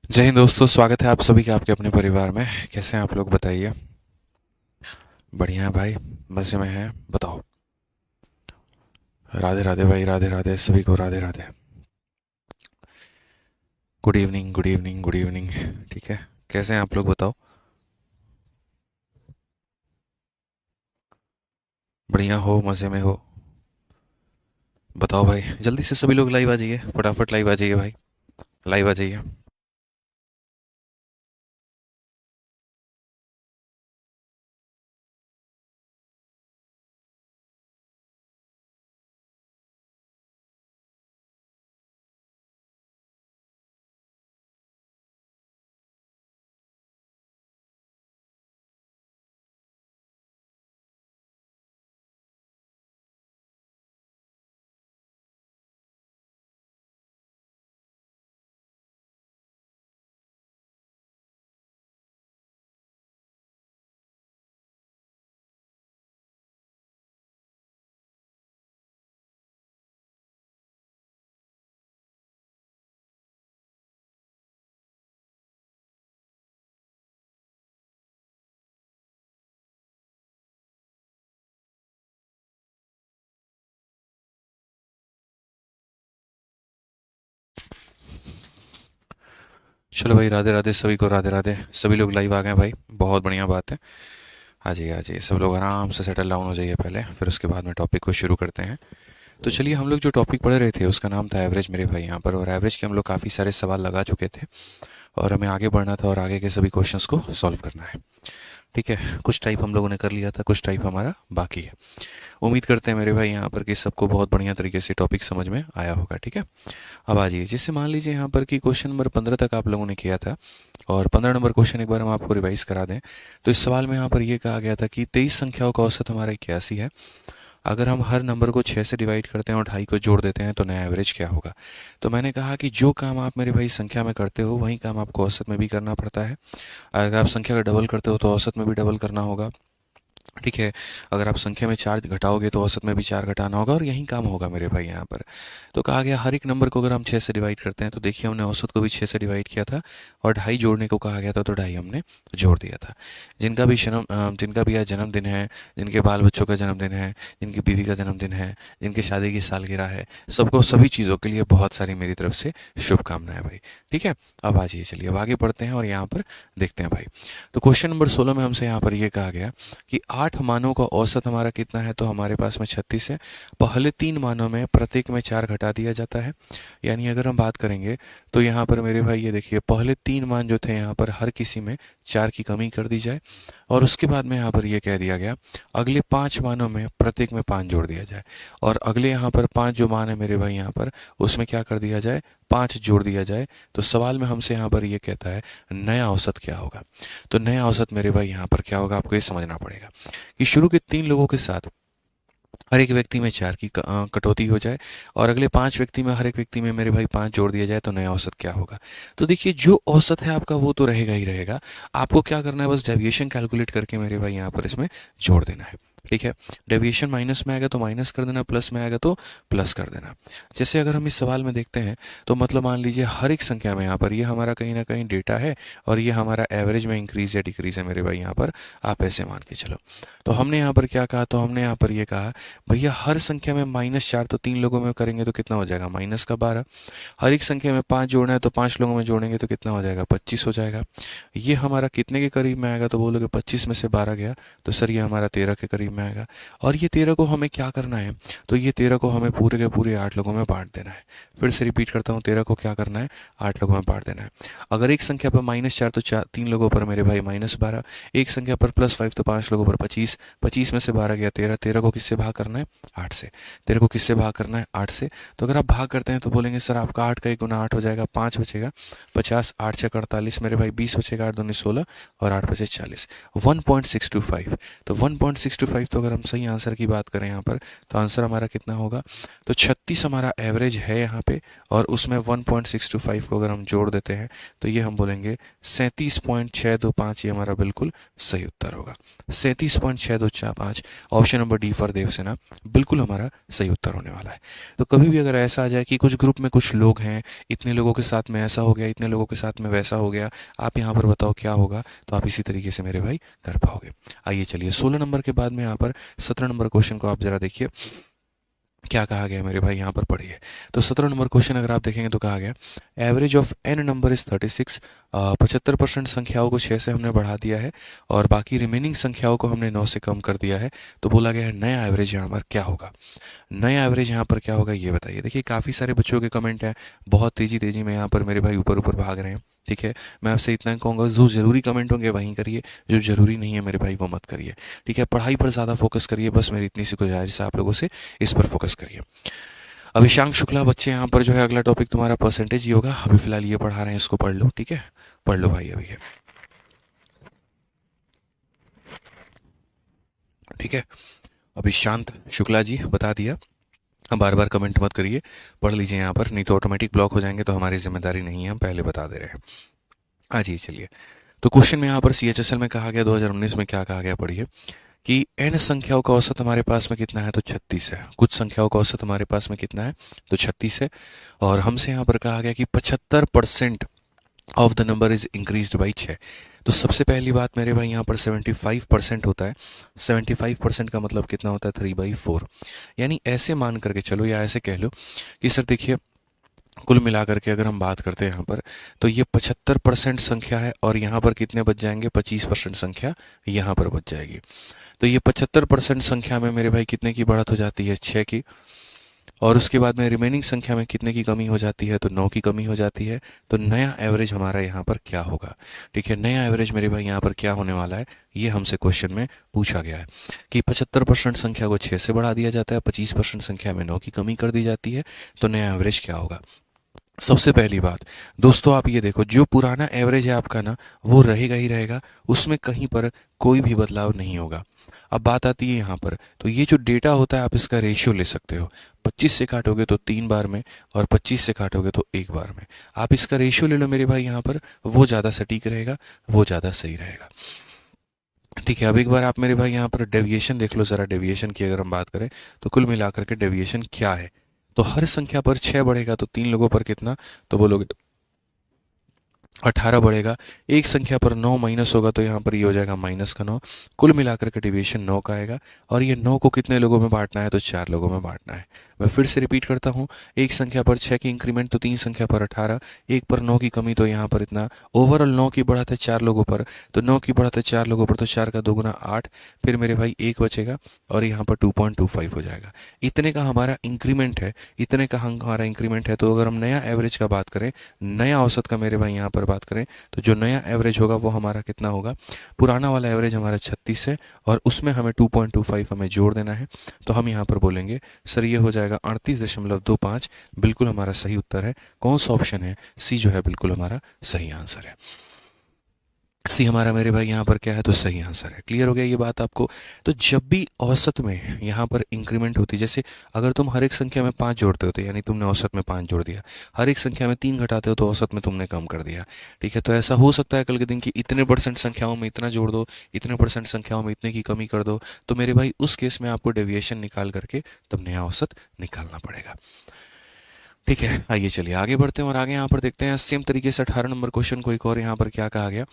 जय हिंद दोस्तों, स्वागत है आप सभी का आपके अपने परिवार में। कैसे हैं आप लोग, बताइए। बढ़िया है भाई, मज़े में हैं, बताओ। राधे राधे भाई, राधे राधे सभी को, Radhe Radhe. Good evening, good evening, good evening. ठीक है, कैसे हैं आप लोग, बताओ। बढ़िया हो, मज़े में हो। बताओ भाई, जल्दी से सभी लोग लाइव आ जाइए, फटाफट लाइव आ जाइए भाई, लाइव आ जाइए। चलो भाई, राधे राधे सभी को, राधे राधे। सभी लोग लाइव आ गए भाई, बहुत बढ़िया बात है। आ जाइए, आ जाइए, सब लोग आराम से सेटल डाउन हो जाइए पहले, फिर उसके बाद में टॉपिक को शुरू करते हैं। तो चलिए, हम लोग जो टॉपिक पढ़ रहे थे उसका नाम था एवरेज मेरे भाई यहाँ पर, और एवरेज के हम लोग काफ़ी सारे सवाल लगा चुके थे और हमें आगे बढ़ना था और आगे के सभी क्वेश्चंस को सॉल्व करना है। ठीक है, कुछ टाइप हम लोगों ने कर लिया था, कुछ टाइप हमारा बाकी है। उम्मीद करते हैं मेरे भाई यहाँ पर कि सबको बहुत बढ़िया तरीके से टॉपिक समझ में आया होगा। ठीक है, अब आ जाइए। जैसे मान लीजिए यहाँ पर कि क्वेश्चन नंबर 15 तक आप लोगों ने किया था, और 15 नंबर क्वेश्चन एक बार हम आपको रिवाइज करा दें। तो इस सवाल में यहाँ पर ये कहा गया था कि 23 संख्याओं का औसत हमारा 81 है। अगर हम हर नंबर को 6 से डिवाइड करते हैं और ढाई को जोड़ देते हैं तो नया एवरेज क्या होगा। तो मैंने कहा कि जो काम आप मेरे भाई संख्या में करते हो वही काम आपको औसत में भी करना पड़ता है। अगर आप संख्या का डबल करते हो तो औसत में भी डबल करना होगा। ठीक है, अगर आप संख्या में चार घटाओगे तो औसत में भी चार घटाना होगा, और यही काम होगा मेरे भाई यहाँ पर। तो कहा गया हर एक नंबर को अगर हम 6 से डिवाइड करते हैं, तो देखिए हमने औसत को भी 6 से डिवाइड किया था, और ढाई जोड़ने को कहा गया था तो ढाई हमने जोड़ दिया था। जिनका भी आज जन्मदिन है, जिनके बाल बच्चों का जन्मदिन है, जिनकी बीवी का जन्मदिन है, जिनकी शादी की सालगिरह है, सबको सभी चीज़ों के लिए बहुत सारी मेरी तरफ से शुभकामनाएं भाई। ठीक है, अब आ जाइए, चलिए अब आगे बढ़ते हैं और यहाँ पर देखते हैं भाई। तो क्वेश्चन नंबर 16 में हमसे यहाँ पर ये कहा गया कि 8 मानों का औसत हमारा कितना है। तो हमारे पास में 36 है। पहले 3 मानों में प्रत्येक में 4 घटा दिया जाता है। यानी अगर हम बात करेंगे तो यहाँ पर मेरे भाई ये देखिए, पहले 3 मान जो थे यहाँ पर हर किसी में 4 की कमी कर दी जाए, और उसके बाद में यहाँ पर ये कह दिया गया अगले 5 मानों में प्रत्येक में 5 जोड़ दिया जाए, और अगले यहाँ पर 5 जो मान है मेरे भाई यहाँ पर, उसमें क्या कर दिया जाए, 5 जोड़ दिया जाए। तो सवाल में हमसे यहाँ पर ये कहता है नया औसत क्या होगा। तो नया औसत मेरे भाई यहाँ पर क्या होगा, आपको ये समझना पड़ेगा कि शुरू के 3 लोगों के साथ हर एक व्यक्ति में 4 की कटौती हो जाए, और अगले 5 व्यक्ति में हर एक व्यक्ति में मेरे भाई 5 जोड़ दिया जाए, तो नया औसत क्या होगा। तो देखिए, जो औसत है आपका वो तो रहेगा ही रहेगा। आपको क्या करना है, बस डेविएशन कैलकुलेट करके मेरे भाई यहाँ पर इसमें जोड़ देना है। ठीक है, डेविएशन माइनस में आएगा तो माइनस कर देना, प्लस में आएगा तो प्लस कर देना। जैसे अगर हम इस सवाल में देखते हैं, तो मतलब मान लीजिए हर एक संख्या में यहाँ पर ये हमारा कहीं ना कहीं डेटा है, और ये हमारा एवरेज में इंक्रीज या डिक्रीज है मेरे भाई यहाँ पर, आप ऐसे मान के चलो। तो हमने यहाँ पर क्या कहा, तो हमने यहाँ पर ये कहा भैया हर संख्या में -4, तो 3 लोगों में करेंगे तो कितना हो जाएगा, -12। हर एक संख्या में 5 जोड़ना है तो 5 लोगों में जोड़ेंगे तो कितना हो जाएगा, 25 हो जाएगा। ये हमारा कितने के करीब में आएगा, तो बोलोगे 25 में से 12 गया, तो सर ये हमारा 13 के करीब में आएगा। और ये 13 को हमें क्या करना है, तो ये 13 को हमें पूरे के पूरे 8 लोगों में बांट देना है। फिर से रिपीट करता हूँ, 13 को क्या करना है, 8 लोगों में बांट देना है। अगर एक संख्या पर -4 तो 3 लोगों पर मेरे भाई -12, एक संख्या पर +5 तो 5 लोगों पर 25, 25 में से 12 गया 13, 13 को किससे भाग करना है, 8 से। 13 को किससे भाग करना है, 8 से। तो अगर आप भाग करते हैं तो बोलेंगे सर आपका 8 का 1 गुना 8 हो जाएगा, 5 बचेगा, 50, 8 छः 48 मेरे भाई, 20 बचेगा, 8 दूनी 16, और 8 बचे 40, 1.625। तो 1.625 625, तो अगर हम सही आंसर की बात करें यहाँ पर तो आंसर हमारा कितना होगा, तो 36 हमारा एवरेज है यहाँ पे, और उसमें 1.625 को अगर हम जोड़ देते हैं तो ये हम बोलेंगे 37.625, ये हमारा बिल्कुल सही उत्तर होगा। 37.625, option number D for Devsena बिल्कुल हमारा सही उत्तर होने वाला है। तो कभी भी अगर ऐसा आ जाए कि कुछ ग्रुप में कुछ लोग हैं, इतने लोगों के साथ में ऐसा हो गया, इतने लोगों के साथ में वैसा हो गया, आप यहाँ पर बताओ क्या होगा, तो आप इसी तरीके से मेरे भाई कर पाओगे। आइए चलिए 16 नंबर के बाद में यहाँ पर 17 नंबर क्वेश्चन को आप जरा देखिए क्या कहा गया मेरे भाई, यहाँ पर पढ़िए। तो 17 नंबर क्वेश्चन अगर आप देखेंगे तो कहा गया average of n number is 36। 75% संख्याओं को 6 से हमने बढ़ा दिया है और बाकी रिमेनिंग संख्याओं को हमने 9 से कम कर दिया है। तो बोला गया है नया एवरेज यहाँ पर क्या होगा, नया एवरेज यहाँ पर क्या होगा ये बताइए। देखिए काफ़ी सारे बच्चों के कमेंट हैं, बहुत तेज़ी तेज़ी में यहाँ पर मेरे भाई ऊपर ऊपर भाग रहे हैं। ठीक है, मैं आपसे इतना कहूँगा, जो ज़रूरी कमेंट होंगे वहीं करिए, जो ज़रूरी नहीं है मेरे भाई वो मत करिए। ठीक है, पढ़ाई पर ज़्यादा फोकस करिए, बस मेरी इतनी सी गुजारिश है आप लोगों से, इस पर फोकस करिए। अभिशांक शुक्ला बच्चे यहाँ पर जो है अगला टॉपिक तुम्हारा परसेंटेज ही होगा। अभी फिलहाल ये पढ़ा रहे हैं, इसको पढ़ लो। ठीक है, पढ़ लो भाई अभी है। ठीक है, अभिशांत शुक्ला जी बता दिया। अब बार बार कमेंट मत करिए, पढ़ लीजिए यहाँ पर, नहीं तो ऑटोमेटिक ब्लॉक हो जाएंगे, तो हमारी जिम्मेदारी नहीं है, हम पहले बता दे रहे हैं। हाँ जी चलिए, तो क्वेश्चन में यहाँ पर CHSL में कहा गया 2019 में क्या कहा गया पढ़िए कि n संख्याओं का औसत हमारे पास में कितना है, तो 36 है। कुछ संख्याओं का औसत हमारे पास में कितना है, तो 36 है। और हमसे यहाँ पर कहा गया कि 75% of the number is increased by 6। तो सबसे पहली बात मेरे भाई यहाँ पर 75% होता है। 75% का मतलब कितना होता है, 3/4। यानी ऐसे मान करके चलो, या ऐसे कह लो कि सर देखिए कुल मिलाकर के अगर हम बात करते हैं यहाँ पर, तो ये 75% संख्या है और यहाँ पर कितने बच जाएंगे, 25% संख्या यहाँ पर बच जाएगी। तो ये 75% संख्या में मेरे भाई कितने की बढ़त हो जाती है, 6 की। और उसके बाद में रिमेनिंग संख्या में कितने की कमी हो जाती है, तो 9 की कमी हो जाती है। तो नया एवरेज हमारा यहाँ पर क्या होगा। ठीक है, नया एवरेज मेरे भाई यहाँ पर क्या होने वाला है, ये हमसे क्वेश्चन में पूछा गया है कि 75% संख्या को 6 से बढ़ा दिया जाता है, 25% संख्या में 9 की कमी कर दी जाती है, तो नया एवरेज क्या होगा। सबसे पहली बात दोस्तों आप ये देखो, जो पुराना एवरेज है आपका ना, वो रहेगा ही रहेगा, उसमें कहीं पर कोई भी बदलाव नहीं होगा। अब बात आती है यहाँ पर, तो ये जो डेटा होता है आप इसका रेशियो ले सकते हो। 25 से काटोगे तो 3 बार में, और 25 से काटोगे तो 1 बार में। आप इसका रेशियो ले लो मेरे भाई यहाँ पर, वो ज़्यादा सटीक रहेगा, वो ज़्यादा सही रहेगा। ठीक है, अब एक बार आप मेरे भाई यहाँ पर डेविएशन देख लो ज़रा। डेविएशन की अगर हम बात करें तो कुल मिलाकर के डेविएशन क्या है, तो हर संख्या पर 6 बढ़ेगा तो 3 लोगों पर कितना, तो बोलोगे 18 बढ़ेगा। एक संख्या पर 9 माइनस होगा तो यहाँ पर ये हो जाएगा -9। कुल मिलाकर के डिवीजन 9 का आएगा, और ये 9 को कितने लोगों में बांटना है, तो 4 लोगों में बांटना है। मैं फिर से रिपीट करता हूँ, एक संख्या पर 6 की इंक्रीमेंट तो 3 संख्या पर 18, एक पर 9 की कमी तो यहाँ पर इतना, ओवरऑल 9 की बढ़त है 4 लोगों पर, तो 9 की बढ़त है 4 लोगों पर, तो 4 का 2 गुना 8, फिर मेरे भाई 1 बचेगा और यहाँ पर 2.25 हो जाएगा। इतने का हमारा इंक्रीमेंट है, इतने का हमारा इंक्रीमेंट है। तो अगर हम नया एवरेज का बात करें, नया औसत का मेरे भाई यहाँ पर बात करें, तो जो नया एवरेज होगा वो हमारा कितना होगा, पुराना वाला एवरेज हमारा 36 है और उसमें हमें 2.25 हमें जोड़ देना है। तो हम यहाँ पर बोलेंगे सर ये हो जाएगा 38.25, बिल्कुल हमारा सही उत्तर है। कौन सा ऑप्शन है, सी जो है बिल्कुल हमारा सही आंसर है। सी हमारा मेरे भाई यहाँ पर क्या है, तो सही आंसर है। क्लियर हो गया ये बात आपको। तो जब भी औसत में यहाँ पर इंक्रीमेंट होती है, जैसे अगर तुम हर एक संख्या में 5 जोड़ते हो तो यानी तुमने औसत में 5 जोड़ दिया, हर एक संख्या में 3 घटाते हो तो औसत में तुमने कम कर दिया। ठीक है, तो ऐसा हो सकता है कल के दिन की इतने परसेंट संख्याओं में इतना जोड़ दो, इतने परसेंट संख्याओं में इतने की कमी कर दो, तो मेरे भाई उस केस में आपको डेविएशन निकाल करके तब नया औसत निकालना पड़ेगा। ठीक है, आइए चलिए आगे बढ़ते हैं और आगे यहाँ पर देखते हैं सेम तरीके से 18 नंबर क्वेश्चन को एक और यहाँ पर क्या कहा गया।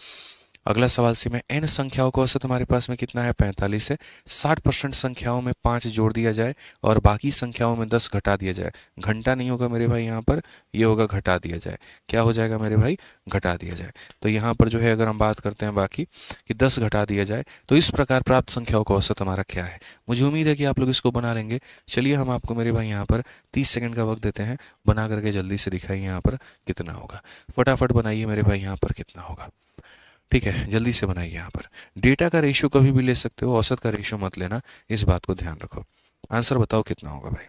अगला सवाल से में n संख्याओं का औसत हमारे पास में कितना है, 45 है। 60% संख्याओं में 5 जोड़ दिया जाए और बाकी संख्याओं में 10 घटा दिया जाए। घंटा नहीं होगा मेरे भाई यहाँ पर, ये होगा घटा दिया जाए। क्या हो जाएगा मेरे भाई, घटा दिया जाए। तो यहाँ पर जो है अगर हम बात करते हैं बाकी कि 10 घटा दिया जाए, तो इस प्रकार प्राप्त संख्याओं का औसत हमारा क्या है। मुझे उम्मीद है कि आप लोग इसको बना लेंगे। चलिए हम आपको मेरे भाई यहाँ पर 30 सेकंड का वक्त देते हैं, बना करके जल्दी से दिखाइए यहाँ पर कितना होगा। फटाफट बनाइए मेरे भाई यहाँ पर कितना होगा। ठीक है, जल्दी से बनाइए। यहाँ पर डेटा का रेशियो कभी भी ले सकते हो, औसत का रेशियो मत लेना, इस बात को ध्यान रखो। आंसर बताओ कितना होगा भाई।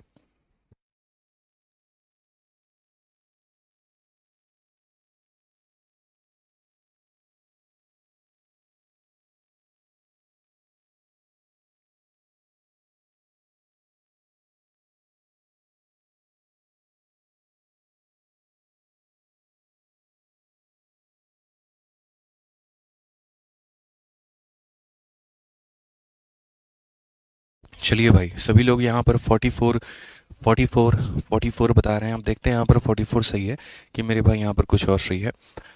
चलिए भाई, सभी लोग यहाँ पर 44 बता रहे हैं। हम देखते हैं यहाँ पर 44 सही है कि मेरे भाई यहाँ पर कुछ और सही है।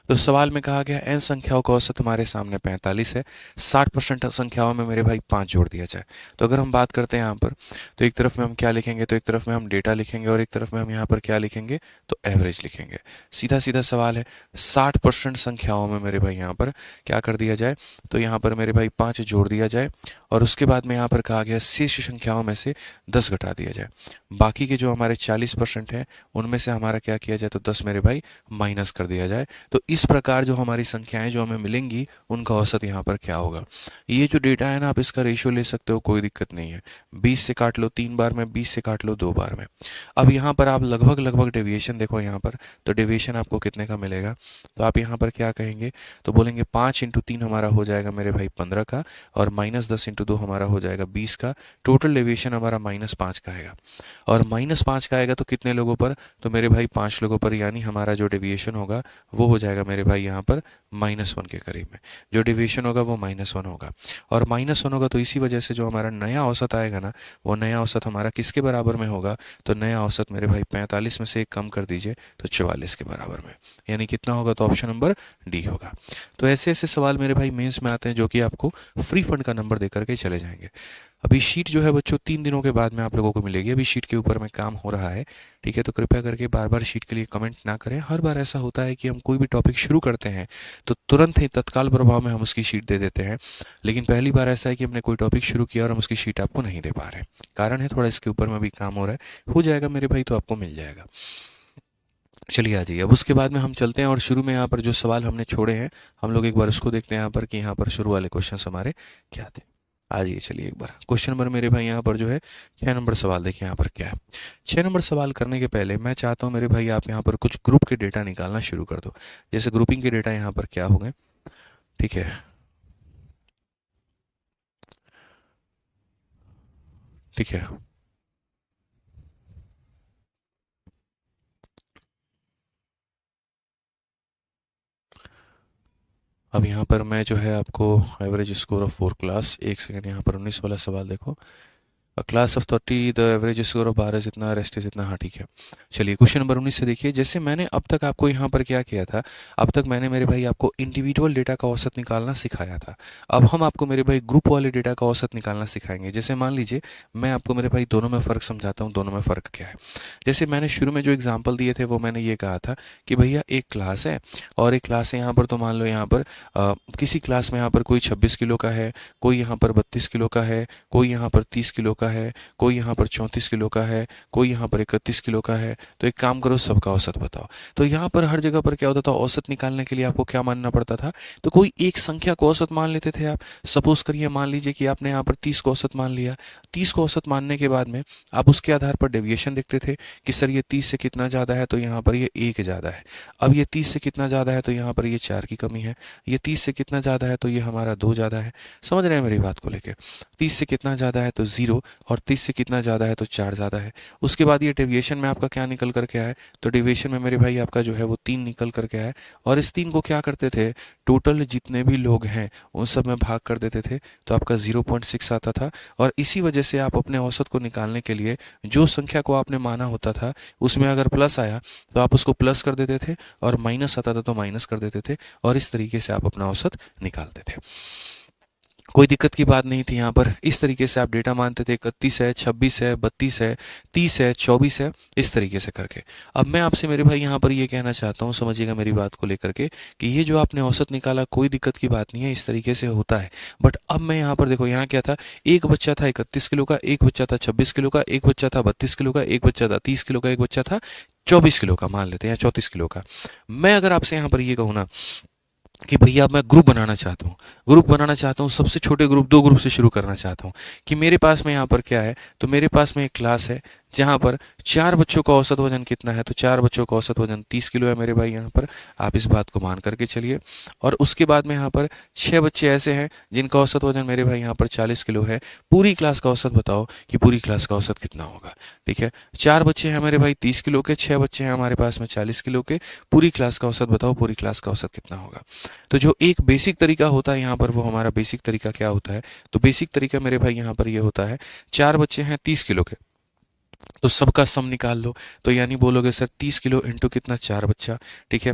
तो सवाल में कहा गया n संख्याओं का औसत हमारे सामने 45 है, 60% संख्याओं में मेरे भाई 5 जोड़ दिया जाए। तो अगर हम बात करते हैं यहाँ पर, तो एक तरफ में हम क्या लिखेंगे, तो एक तरफ में हम डेटा लिखेंगे और एक तरफ में हम यहाँ पर क्या लिखेंगे, तो एवरेज लिखेंगे। सीधा सीधा सवाल है, 60% संख्याओं में मेरे भाई यहाँ पर क्या कर दिया जाए, तो यहाँ पर मेरे भाई 5 जोड़ दिया जाए और उसके बाद में यहाँ पर कहा गया शेष संख्याओं में से 10 घटा दिया जाए। बाकी के जो हमारे 40% है उनमें से हमारा क्या किया जाए, तो 10 मेरे भाई माइनस कर दिया जाए। तो इस प्रकार जो हमारी संख्याएं जो हमें मिलेंगी उनका औसत यहाँ पर क्या होगा। ये जो डेटा है ना, आप इसका रेशियो ले सकते हो, कोई दिक्कत नहीं है। 20 से काट लो 3 बार में, 20 से काट लो 2 बार में। अब यहाँ पर आप लगभग लगभग डेविएशन देखो यहाँ पर, तो डेविएशन आपको कितने का मिलेगा, तो आप यहाँ पर क्या कहेंगे, तो बोलेंगे 5 × 3 हमारा हो जाएगा मेरे भाई 15 का, और -10 × 2 हमारा हो जाएगा 20 का। टोटल डेविएशन हमारा -5 का आएगा, और -5 का आएगा तो कितने लोगों पर, तो मेरे भाई 5 लोगों पर, यानी हमारा जो डेविएशन होगा वो हो जाएगा मेरे भाई यहाँ पर -1 के करीब में। जो डेविएशन होगा वो -1 होगा, और -1 होगा तो इसी वजह से जो हमारा नया औसत आएगा ना, वो नया औसत हमारा किसके बराबर में होगा, तो नया औसत मेरे भाई 45 में से एक कम कर दीजिए तो 44 के बराबर में, यानी कितना होगा, तो ऑप्शन नंबर डी होगा। तो ऐसे ऐसे सवाल मेरे भाई मेंस में आते हैं जो कि आपको फ्री फंड का नंबर देकर के चले जाएंगे। अभी शीट जो है बच्चों 3 दिनों के बाद में आप लोगों को मिलेगी। अभी शीट के ऊपर में काम हो रहा है, ठीक है। तो कृपया करके बार बार शीट के लिए कमेंट ना करें। हर बार ऐसा होता है कि हम कोई भी टॉपिक शुरू करते हैं तो तुरंत ही तत्काल प्रभाव में हम उसकी शीट दे देते हैं, लेकिन पहली बार ऐसा है कि हमने कोई टॉपिक शुरू किया और हम उसकी शीट आपको नहीं दे पा रहे हैं। कारण है थोड़ा इसके ऊपर में भी काम हो रहा है, हो जाएगा मेरे भाई, तो आपको मिल जाएगा। चलिए आ जाइए। अब उसके बाद में हम चलते हैं और शुरू में यहाँ पर जो सवाल हमने छोड़े हैं हम लोग एक बार उसको देखते हैं यहाँ पर, कि यहाँ पर शुरू वाले क्वेश्चन हमारे क्या थे। आ जाइए, चलिए एक बार क्वेश्चन नंबर मेरे भाई यहाँ पर जो है 6 नंबर सवाल देखिए यहाँ पर क्या है। 6 नंबर सवाल करने के पहले मैं चाहता हूँ मेरे भाई आप यहाँ पर कुछ ग्रुप के डेटा निकालना शुरू कर दो। जैसे ग्रुपिंग के डेटा यहाँ पर क्या हो गए, ठीक है, ठीक है। अब यहाँ पर मैं जो है आपको एवरेज स्कोर ऑफ 4 क्लास, एक सेकंड, यहाँ पर 19 वाला सवाल देखो। Class of 30 the average score of 12 जितना, रेस्ट जितना। हाँ ठीक है। चलिए क्वेश्चन नंबर 19 से देखिए। जैसे मैंने अब तक आपको यहाँ पर क्या किया था, अब तक मैंने मेरे भाई आपको इंडिविजुअल डेटा का औसत निकालना सिखाया था। अब हम आपको मेरे भाई ग्रुप वाले डेटा का औसत निकालना सिखाएंगे। जैसे मान लीजिए मैं आपको मेरे भाई दोनों में फ़र्क समझाता हूँ, दोनों में फ़र्क क्या है। जैसे मैंने शुरू में जो एग्जाम्पल दिए थे वो मैंने ये कहा था कि भैया एक क्लास है और एक क्लास है यहाँ पर, तो मान लो यहाँ पर किसी क्लास में यहाँ पर कोई 26 किलो का है, कोई यहाँ पर 32 किलो का है, कोई यहाँ पर 30 किलो का है, कोई यहाँ पर 34 किलो का है, कोई यहाँ पर 31 किलो का है। तो एक काम करो, सबका औसत बताओ। तो यहाँ पर हर जगह पर क्या होता था, औसत निकालने के लिए आपको क्या मानना पड़ता था, तो कोई एक संख्या को औसत मान लेते थे आप। सपोज करिए मान लीजिए कि आपने यहाँ पर 30 को औसत मान लिया। 30 को औसत मानने के बाद में आप उसके आधार पर डेविएशन देखते थे कि सर ये 30 से कितना ज़्यादा है, तो यहाँ पर ये 1 ज़्यादा है। अब ये 30 से कितना ज़्यादा है, तो यहाँ पर ये 4 की कमी है। ये 30 से कितना ज़्यादा है, तो ये हमारा 2 ज़्यादा है। समझ रहे हैं मेरी बात को लेकर। 30 से कितना ज़्यादा है, तो 0, और 30 से कितना ज़्यादा है, तो 4 ज़्यादा है। उसके बाद ये डेविएशन में आपका क्या निकल कर के आया है, तो डेविएशन में मेरे भाई आपका जो है वो 3 निकल कर के आया है। और इस 3 को क्या करते थे, टोटल जितने भी लोग हैं उन सब में भाग कर देते थे, तो आपका 0.6 आता था। और इसी वजह से आप अपने औसत को निकालने के लिए जो संख्या को आपने माना होता था उसमें अगर प्लस आया तो आप उसको प्लस कर देते थे, और माइनस आता था तो माइनस कर देते थे, और इस तरीके से आप अपना औसत निकालते थे। कोई दिक्कत की बात नहीं थी यहाँ पर। इस तरीके से आप डेटा मानते थे, 31 है, 26 है, 32 है, 30 है, 24 है, इस तरीके से करके। अब मैं आपसे मेरे भाई यहाँ पर ये कहना चाहता हूँ, समझिएगा मेरी बात को लेकर के, कि ये जो आपने औसत निकाला कोई दिक्कत की बात नहीं है, इस तरीके से होता है। बट अब मैं यहाँ पर देखो, यहाँ क्या था, एक बच्चा था 31 किलो का, एक बच्चा था 26 किलो का, एक बच्चा था 32 किलो का, एक बच्चा था 30 किलो का, एक बच्चा था 24 किलो का, मान लेते हैं, या 34 किलो का। मैं अगर आपसे यहाँ पर ये कहूँ ना कि भैया मैं ग्रुप बनाना चाहता हूँ, ग्रुप बनाना चाहता हूँ, सबसे छोटे ग्रुप 2 ग्रुप से शुरू करना चाहता हूँ, कि मेरे पास में यहाँ पर क्या है, तो मेरे पास में एक क्लास है जहाँ पर 4 बच्चों का औसत वजन कितना है, तो 4 बच्चों का औसत वजन 30 किलो है मेरे भाई यहाँ पर। आप इस बात को मान करके चलिए। और उसके बाद में यहाँ पर 6 बच्चे ऐसे हैं जिनका औसत वजन मेरे भाई यहाँ पर 40 किलो है। पूरी क्लास का औसत बताओ कि पूरी क्लास का औसत कितना होगा। ठीक है, 4 बच्चे हैं मेरे भाई 30 किलो के, 6 बच्चे हैं हमारे पास में 40 किलो के। पूरी क्लास का औसत बताओ, पूरी क्लास का औसत कितना होगा। तो जो एक बेसिक तरीका होता है यहाँ पर, वो हमारा बेसिक तरीका क्या होता है, तो बेसिक तरीका मेरे भाई यहाँ पर ये होता है, 4 बच्चे हैं 30 किलो के, तो सबका सम निकाल लो। तो यानी बोलोगे सर 30 किलो इंटू कितना, 4 बच्चा। ठीक है,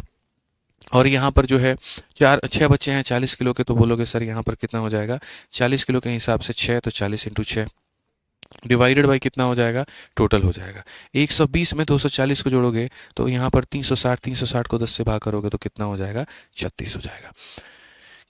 और यहाँ पर जो है 6 बच्चे हैं 40 किलो के, तो बोलोगे सर यहाँ पर कितना हो जाएगा, 40 किलो के हिसाब से 6, तो 40 इंटू 6 डिवाइडेड बाई कितना हो जाएगा, टोटल हो जाएगा। 120 में 240 को जोड़ोगे तो यहाँ पर 360 को 10 से भाग करोगे तो कितना हो जाएगा, 36 हो जाएगा।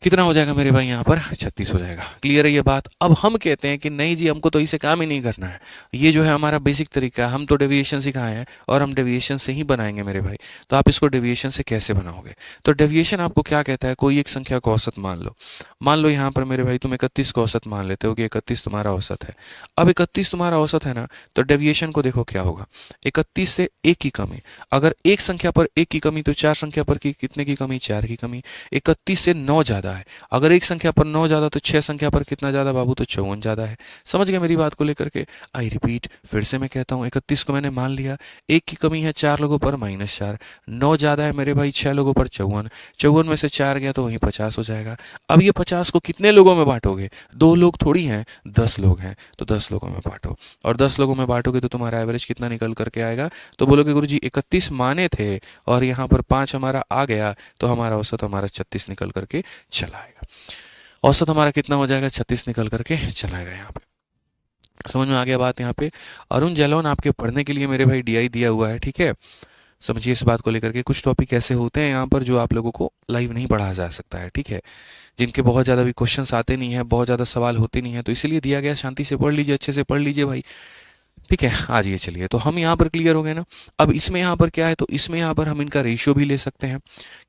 कितना हो जाएगा मेरे भाई यहाँ पर, 36 हो जाएगा। क्लियर है ये बात। अब हम कहते हैं कि नहीं जी, हमको तो इसे काम ही नहीं करना है, ये जो है हमारा बेसिक तरीका है, हम तो डेविएशन सिखाए हैं और हम डेविएशन से ही बनाएंगे मेरे भाई। तो आप इसको डेविएशन से कैसे बनाओगे, तो डेविएशन आपको क्या कहता है, कोई एक संख्या को औसत मान लो। मान लो यहाँ पर मेरे भाई तुम 31 को औसत मान लेते हो कि 31 तुम्हारा औसत है। अब 31 तुम्हारा औसत है ना, तो डेविएशन को देखो क्या होगा, 31 से 1 की कमी। अगर एक संख्या पर 1 की कमी, तो 4 संख्या पर कितने की कमी, 4 की कमी। 31 से 9 ज्यादा है, अगर एक संख्या पर 9 ज्यादा, तो 6 संख्या पर कितना ज्यादा बाबू, तो 54 ज्यादा है। समझ गए मेरी बात को लेकर के। आई रिपीट, फिर से मैं कहता हूँ, 31 को मैंने मान लिया, 1 की कमी है 4 लोगों पर -4, 9 ज्यादा है मेरे भाई 6 लोगों पर 54, 54 में से 4 गया तो वहीं 50 हो जाएगा। अब ये 50 को कितने लोगों में बांटोगे, 2 लोग थोड़ी हैं, 10 लोग हैं, तो 10 लोगों में बांटो। और 10 लोगों में बांटोगे तो तुम्हारा एवरेज कितना निकल करके आएगा, तो बोलोगे गुरुजी 31 माने थे और यहाँ पर 5 हमारा आ गया, तो हमारा औसत हमारा 36 निकल करके चला आएगा। औसत हमारा कितना हो जाएगा, 36 निकल करके चला आएगा। यहाँ पे समझ में आ गया बात। यहाँ पे अरुण जैलोन आपके पढ़ने के लिए मेरे भाई डीआई दिया हुआ है। ठीक है, समझिए इस बात को लेकर के। कुछ टॉपिक ऐसे होते हैं यहाँ पर जो आप लोगों को लाइव नहीं पढ़ाया जा सकता है। ठीक है, जिनके बहुत ज़्यादा भी क्वेश्चंस आते नहीं है, बहुत ज़्यादा सवाल होते नहीं है, तो इसीलिए दिया गया, शांति से पढ़ लीजिए, अच्छे से पढ़ लीजिए भाई। ठीक है, आ जाइए चलिए, तो हम यहाँ पर क्लियर हो गए ना। अब इसमें यहाँ पर क्या है, तो इसमें यहाँ पर हम इनका रेशियो भी ले सकते हैं।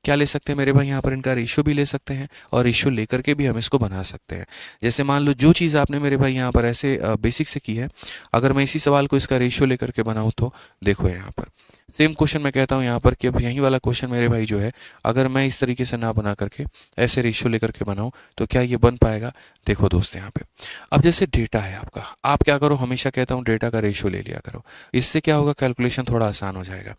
क्या ले सकते हैं मेरे भाई, यहाँ पर इनका रेशियो भी ले सकते हैं और रेशियो लेकर के भी हम इसको बना सकते हैं। जैसे मान लो जो चीज़ आपने मेरे भाई यहाँ पर ऐसे बेसिक से की है, अगर मैं इसी सवाल को इसका रेशियो लेकर के बनाऊँ, तो देखो यहाँ पर सेम क्वेश्चन मैं कहता हूँ यहाँ पर कि अब यही वाला क्वेश्चन मेरे भाई जो है, अगर मैं इस तरीके से ना बना करके ऐसे रेशियो लेकर के बनाऊँ, तो क्या ये बन पाएगा। देखो दोस्त यहाँ पे, अब जैसे डेटा है आपका, आप क्या करो, हमेशा कहता हूँ डेटा का रेशियो ले लिया करो। इससे क्या होगा, कैलकुलेशन थोड़ा आसान हो जाएगा।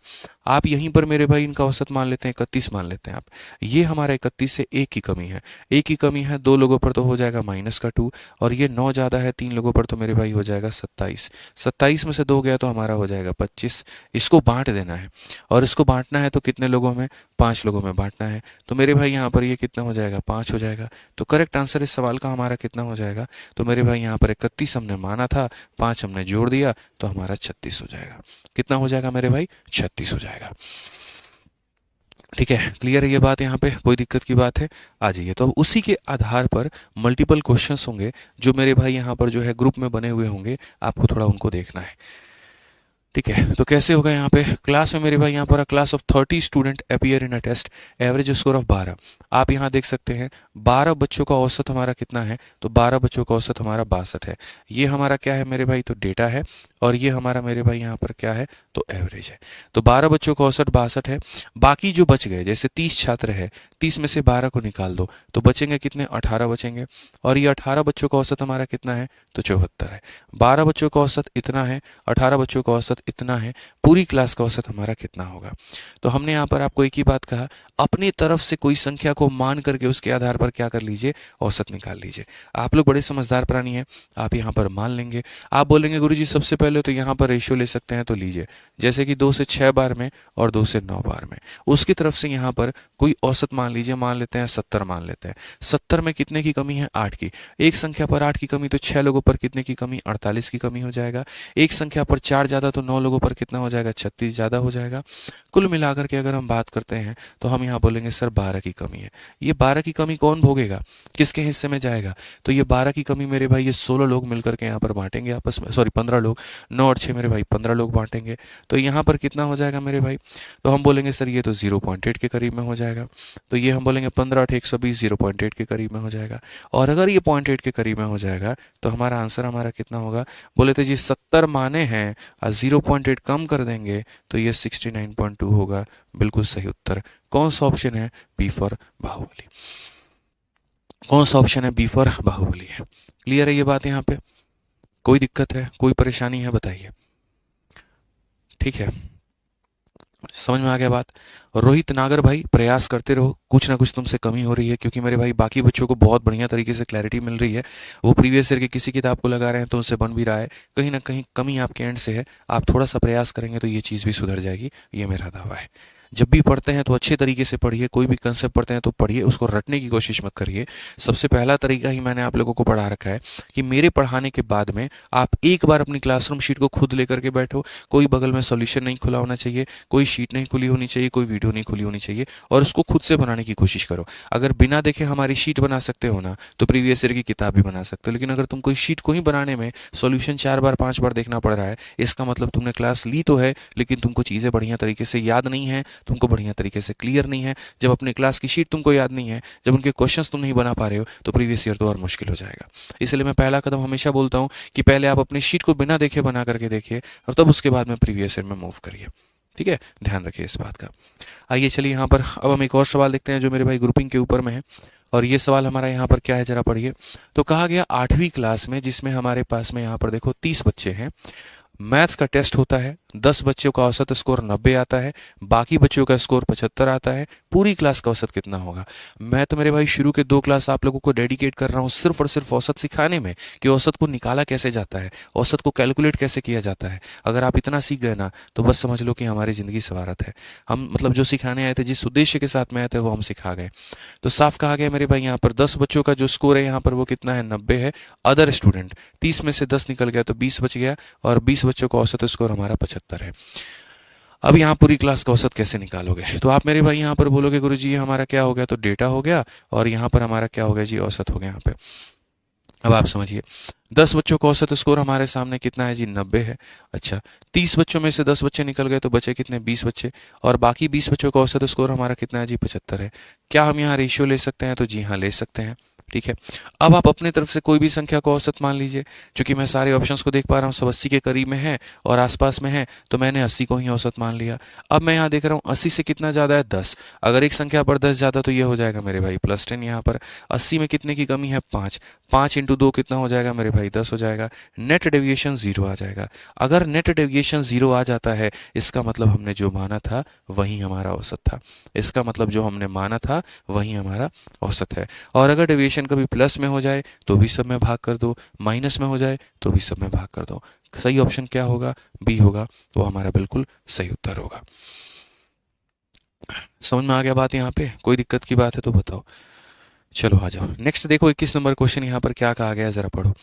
आप यहीं पर मेरे भाई इनका औसत मान लेते हैं, 31 मान लेते हैं आप। ये हमारा 31 से 1 की कमी है, 1 की कमी है 2 लोगों पर, तो हो जाएगा -2, और ये 9 ज़्यादा है 3 लोगों पर, तो मेरे भाई हो जाएगा 27। 27 में से 2 गया तो हमारा हो जाएगा 25। इसको बांट देना है, और इसको बांटना है तो कितने लोगों में, 5 लोगों में बांटना है। तो मेरे भाई यहाँ पर ये कितना हो जाएगा, 5 हो जाएगा। तो करेक्ट आंसर इस सवाल का हमारा कितना हो जाएगा, तो मेरे भाई यहाँ पर 31 हमने माना था, 5 हमने जोड़ दिया, तो हमारा 36 हो जाएगा। कितना हो जाएगा मेरे भाई, 36 हो जाएगा। ठीक है, क्लियर है ये बात, यहाँ पे कोई दिक्कत की बात है, आ जाइए। तो अब उसी के आधार पर मल्टीपल क्वेश्चंस होंगे जो मेरे भाई यहाँ पर जो है ग्रुप में बने हुए होंगे, आपको थोड़ा उनको देखना है। ठीक है, तो कैसे होगा यहाँ पे, क्लास में मेरे भाई यहाँ पर class of 30 student appear in a test, average score of 12। आप यहाँ देख सकते हैं 12 बच्चों का औसत हमारा कितना है, तो 12 बच्चों का औसत हमारा 62 है। ये हमारा क्या है मेरे भाई, तो डेटा है, और ये हमारा मेरे भाई यहाँ पर क्या है, तो एवरेज है। तो 12 बच्चों का औसत 62 है। बाकी जो बच गए, जैसे 30 छात्र है, 30 में से 12 को निकाल दो तो बचेंगे कितने, 18 बचेंगे। और ये 18 बच्चों का औसत हमारा कितना है, तो 74 है। 12 बच्चों का औसत इतना है, 18 बच्चों का औसत इतना है, पूरी क्लास का औसत हमारा कितना होगा। तो हमने यहाँ पर आपको एक ही बात कहा, अपनी तरफ से कोई संख्या को मान करके उसके आधार पर क्या कर लीजिए, औसत निकाल लीजिए। आप लोग बड़े समझदार प्राणी हैं, आप यहाँ पर मान लेंगे। आप बोलेंगे गुरुजी सबसे पहले तो यहाँ पर रेशियो ले सकते हैं, तो लीजिए, जैसे कि 2 से 6 बार में और 2 से 9 बार में। उसकी तरफ से यहाँ पर कोई औसत मान लीजिए, मान लेते हैं 70 मान लेते हैं। 70 में कितने की कमी है, 8 की। एक संख्या पर 8 की कमी, तो 6 लोगों पर कितने की कमी, 48 की कमी हो जाएगा। एक संख्या पर 4 ज़्यादा तो 9 लोगों पर कितना हो जाएगा, 36 ज़्यादा हो जाएगा। कुल मिलाकर के अगर हम बात करते हैं तो हम यहाँ बोलेंगे सर 12 की कमी है। ये 12 की कमी कौन भोगेगा, किसके हिस्से में जाएगा, तो ये 12 की कमी मेरे भाई ये 16 लोग मिलकर के यहाँ पर बांटेंगे आपस में, सॉरी 15 लोग, 9 और 6 मेरे भाई 15 लोग बांटेंगे। तो यहाँ पर कितना हो जाएगा मेरे भाई, तो हम बोलेंगे सर ये तो 0.8 के करीब में हो जाएगा। तो ये हम बोलेंगे 15 8 120 0.8 के करीब में हो जाएगा। और अगर ये 0.8 के करीब में हो जाएगा तो हमारा आंसर हमारा कितना होगा, बोले थे जी 70 माने हैं और 0.8 कम कर देंगे तो ये 69.2 होगा। बिल्कुल सही उत्तर कौन सा ऑप्शन है, बी फॉर बाहुबली। कौन सा ऑप्शन है, बी फॉर बाहुबली है। क्लियर है ये बात, यहाँ पे कोई दिक्कत है, कोई परेशानी है, बताइए। ठीक है, समझ में आ गया बात। रोहित नागर भाई प्रयास करते रहो, कुछ ना कुछ तुमसे कमी हो रही है, क्योंकि मेरे भाई बाकी बच्चों को बहुत बढ़िया तरीके से क्लैरिटी मिल रही है, वो प्रीवियस ईयर की किसी किताब को लगा रहे हैं तो उनसे बन भी रहा है। कहीं ना कहीं कमी आपके एंड से है, आप थोड़ा सा प्रयास करेंगे तो ये चीज़ भी सुधर जाएगी, ये मेरा दावा है। जब भी पढ़ते हैं तो अच्छे तरीके से पढ़िए, कोई भी कंसेप्ट पढ़ते हैं तो पढ़िए, उसको रटने की कोशिश मत करिए। सबसे पहला तरीका ही मैंने आप लोगों को पढ़ा रखा है कि मेरे पढ़ाने के बाद में आप एक बार अपनी क्लासरूम शीट को खुद लेकर के बैठो, कोई बगल में सॉल्यूशन नहीं खुला होना चाहिए, कोई शीट नहीं खुली होनी चाहिए, कोई वीडियो नहीं खुली होनी चाहिए, और उसको खुद से बनाने की कोशिश करो। अगर बिना देखे हमारी शीट बना सकते हो ना तो प्रीवियस ईयर की किताब भी बना सकते हो, लेकिन अगर तुम कोई शीट को ही बनाने में सॉल्यूशन 4 बार 5 बार देखना पड़ रहा है, इसका मतलब तुमने क्लास ली तो है लेकिन तुमको चीज़ें बढ़िया तरीके से याद नहीं है, तुमको बढ़िया तरीके से क्लियर नहीं है। जब अपने क्लास की शीट तुमको याद नहीं है, जब उनके क्वेश्चंस तुम नहीं बना पा रहे हो, तो प्रीवियस ईयर तो और मुश्किल हो जाएगा। इसलिए मैं पहला कदम हमेशा बोलता हूं कि पहले आप अपनी शीट को बिना देखे बना करके देखिए और तब उसके बाद में प्रीवियस ईयर में मूव करिए। ठीक है, ध्यान रखिए इस बात का। आइए चलिए यहाँ पर अब हम एक और सवाल देखते हैं जो मेरे भाई ग्रुपिंग के ऊपर में है, और ये सवाल हमारा यहाँ पर क्या है जरा पढ़िए। तो कहा गया 8वीं क्लास में, जिसमें हमारे पास में यहाँ पर देखो 30 बच्चे हैं, मैथ्स का टेस्ट होता है, 10 बच्चों का औसत स्कोर 90 आता है, बाकी बच्चों का स्कोर 75 आता है, पूरी क्लास का औसत कितना होगा। मैं तो मेरे भाई शुरू के 2 क्लास आप लोगों को डेडिकेट कर रहा हूँ सिर्फ और सिर्फ औसत सिखाने में कि औसत को निकाला कैसे जाता है, औसत को कैलकुलेट कैसे किया जाता है। अगर आप इतना सीख गए ना तो बस समझ लो कि हमारी ज़िंदगी सवारत है। हम मतलब जो सिखाने आए थे, जिस उद्देश्य के साथ में आए थे, वो हम सिखा गए। तो साफ कहा गया मेरे भाई यहाँ पर 10 बच्चों का जो स्कोर है यहाँ पर वो कितना है, 90 है। अदर स्टूडेंट 30 में से 10 निकल गया तो 20 बच गया, और 20 बच्चों का औसत स्कोर हमारा 75 है। अब यहाँ पूरी क्लास का औसत कैसे निकालोगे, तो आप मेरे भाई यहाँ पर बोलोगे गुरुजी ये हमारा क्या हो गया, तो डेटा हो गया, और यहाँ पर हमारा क्या हो गया जी, औसत हो गया यहाँ पे। अब आप समझिए 10 बच्चों का औसत स्कोर हमारे सामने कितना है जी, 90 है। अच्छा, 30 बच्चों में से 10 बच्चे निकल गए तो बचे कितने, 20 बच्चे, और बाकी 20 बच्चों का औसत स्कोर हमारा कितना है जी, 75 है। क्या हम यहाँ रेशियो ले सकते हैं, तो जी हाँ ले सकते हैं। ठीक है, अब आप अपनी तरफ से कोई भी संख्या को औसत मान लीजिए। क्योंकि मैं सारे ऑप्शंस को देख पा रहा हूँ, सब 80 के करीब में है और आसपास में है, तो मैंने 80 को ही औसत मान लिया। अब मैं यहाँ देख रहा हूँ 80 से कितना ज़्यादा है, 10। अगर एक संख्या पर 10 ज़्यादा तो ये हो जाएगा मेरे भाई +10। यहाँ पर 80 में कितने की कमी है, 5। 5 × 2 कितना हो जाएगा मेरे भाई, 10 हो जाएगा। नेट डेविएशन 0 आ जाएगा। अगर नेट डेविएशन 0 आ जाता है, इसका मतलब हमने जो माना था वही हमारा औसत था। इसका मतलब जो हमने माना था वही हमारा औसत है। और अगर डेविएशन कभी प्लस में हो जाए तो भी सब में भाग कर दो, माइनस में हो जाए तो भी सब में भाग कर दो। सही ऑप्शन क्या होगा, बी होगा, वो हमारा बिल्कुल सही उत्तर होगा। समझ में आ गया बात, यहाँ पे कोई दिक्कत की बात है तो बताओ। चलो आ जाओ नेक्स्ट, देखो 21 नंबर क्वेश्चन यहाँ पर क्या कहा गया है, जरा पढ़ो।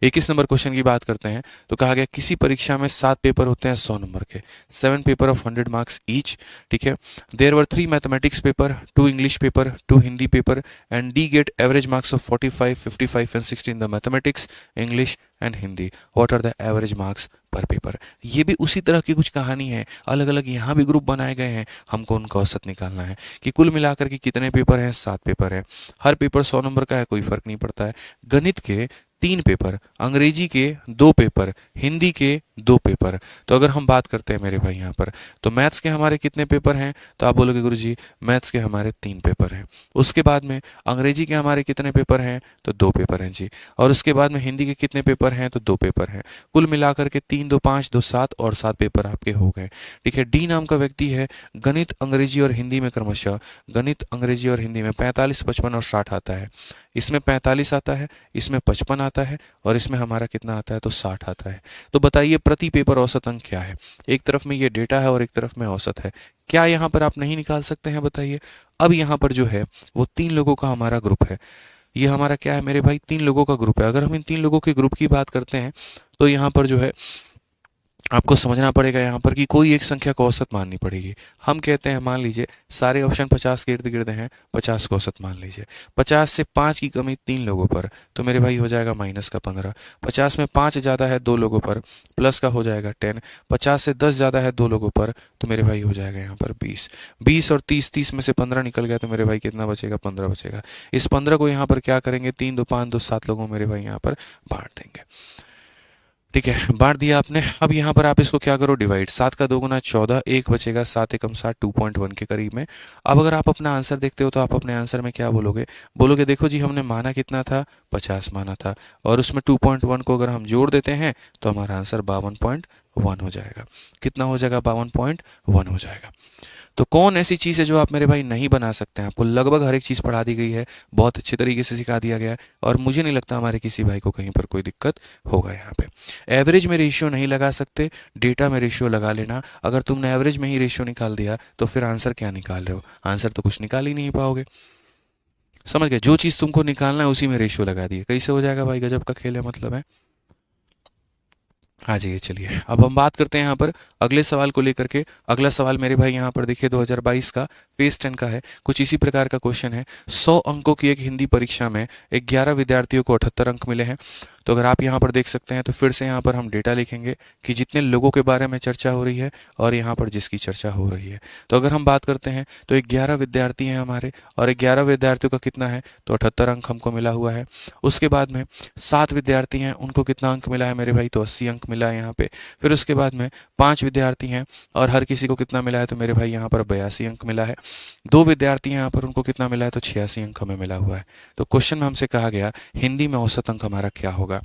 21 नंबर क्वेश्चन की बात करते हैं तो कहा गया किसी परीक्षा में 7 पेपर होते हैं 100 नंबर के, 7 पेपर ऑफ 100 मार्क्स ईच। ठीक है, there were 3 mathematics paper, 2 English paper, 2 Hindi paper, and they get average marks of 45, 55 and 60 in the mathematics, English and Hindi. What are the average marks per paper. ये भी उसी तरह की कुछ कहानी है, अलग अलग यहाँ भी ग्रुप बनाए गए हैं, हमको उनका औसत निकालना है कि कुल मिलाकर के कितने पेपर हैं, 7 पेपर है। हर पेपर 100 नंबर का है, कोई फर्क नहीं पड़ता है। गणित के 3 पेपर, अंग्रेजी के 2 पेपर, हिंदी के 2 पेपर। तो अगर हम बात करते हैं मेरे भाई यहाँ पर, तो मैथ्स के हमारे कितने पेपर हैं, तो आप बोलोगे गुरुजी मैथ्स के हमारे 3 पेपर हैं। उसके बाद में अंग्रेजी के हमारे कितने पेपर हैं, तो 2 पेपर हैं जी। और उसके बाद में हिंदी के कितने पेपर हैं, तो 2 पेपर हैं। कुल मिलाकर के 3 2 5 2 7 और 7 पेपर आपके हो गए। ठीक है, डी नाम का व्यक्ति है, गणित अंग्रेजी और हिंदी में क्रमशः, गणित अंग्रेजी और हिंदी में 45 55 और 60 आता है। इसमें 45 आता है, इसमें 55 आता है, और इसमें हमारा कितना आता है, तो 60 आता है। तो बताइए प्रति पेपर औसत अंक क्या है। एक तरफ में ये डेटा है और एक तरफ में औसत है, क्या यहाँ पर आप नहीं निकाल सकते हैं, बताइए। अब यहाँ पर जो है वो 3 लोगों का हमारा ग्रुप है। ये हमारा क्या है मेरे भाई, 3 लोगों का ग्रुप है। अगर हम इन 3 लोगों के ग्रुप की बात करते हैं तो यहाँ पर जो है आपको समझना पड़ेगा यहाँ पर कि कोई एक संख्या को औसत माननी पड़ेगी। हम कहते हैं, मान लीजिए सारे ऑप्शन 50 के इर्द गिर्द हैं, 50 को औसत मान लीजिए। 50 से 5 की कमी 3 लोगों पर, तो मेरे भाई हो जाएगा माइनस का 15। 50 में 5 ज़्यादा है 2 लोगों पर, प्लस का हो जाएगा 10। 50 से 10 ज़्यादा है 2 लोगों पर, तो मेरे भाई हो जाएगा यहाँ पर 20। 20 और 30, 30 में से 15 निकल गया, तो मेरे भाई कितना बचेगा? 15 बचेगा। इस 15 को यहाँ पर क्या करेंगे? 3 2 5 2 7 लोगों मेरे भाई यहाँ पर बांट देंगे। ठीक है, बांट दिया आपने। अब यहाँ पर आप इसको क्या करो? डिवाइड। 7 का 2 गुना 14, 1 बचेगा। 7 एकम 7, 2.1 के करीब में। अब अगर आप अपना आंसर देखते हो तो आप अपने आंसर में क्या बोलोगे? बोलोगे देखो जी, हमने माना कितना था? 50 माना था, और उसमें 2.1 को अगर हम जोड़ देते हैं तो हमारा आंसर 52.1 हो जाएगा। कितना हो जाएगा? 52.1 हो जाएगा। तो कौन ऐसी चीज़ है जो आप मेरे भाई नहीं बना सकते हैं? आपको लगभग हर एक चीज़ पढ़ा दी गई है, बहुत अच्छे तरीके से सिखा दिया गया है, और मुझे नहीं लगता हमारे किसी भाई को कहीं पर कोई दिक्कत होगा यहाँ पे। एवरेज में रेशियो नहीं लगा सकते, डेटा में रेशियो लगा लेना। अगर तुमने एवरेज में ही रेशियो निकाल दिया तो फिर आंसर क्या निकाल रहे हो? आंसर तो कुछ निकाल ही नहीं पाओगे। समझ गए? जो चीज़ तुमको निकालना है उसी में रेशियो लगा दिए। कैसे हो जाएगा भाई? गजब का खेल है, मतलब है। हाँ जी, ये चलिए अब हम बात करते हैं यहाँ पर अगले सवाल को लेकर के। अगला सवाल मेरे भाई यहाँ पर देखिए 2022 का फेज 10 का है। कुछ इसी प्रकार का क्वेश्चन है। 100 अंकों की एक हिंदी परीक्षा में 11 विद्यार्थियों को 78 अंक मिले हैं। तो अगर आप यहाँ पर देख सकते हैं तो फिर से यहाँ पर हम डेटा लिखेंगे कि जितने लोगों के बारे में चर्चा हो रही है और यहाँ पर जिसकी चर्चा हो रही है। तो अगर हम बात करते हैं तो 11 विद्यार्थी हैं हमारे, और 11 विद्यार्थियों का कितना है? तो 78 अंक हमको मिला हुआ है। उसके बाद में 7 विद्यार्थी हैं, उनको कितना अंक मिला है मेरे भाई? तो 80 अंक मिला है यहाँ पे। फिर उसके बाद में 5 विद्यार्थी हैं और हर किसी को कितना मिला है? तो मेरे भाई यहाँ पर 82 अंक मिला है। 2 विद्यार्थी हैं यहाँ पर, उनको कितना मिला है? तो 86 अंक हमें मिला हुआ है। तो क्वेश्चन में हमसे कहा गया हिंदी में औसत अंक हमारा क्या होगा।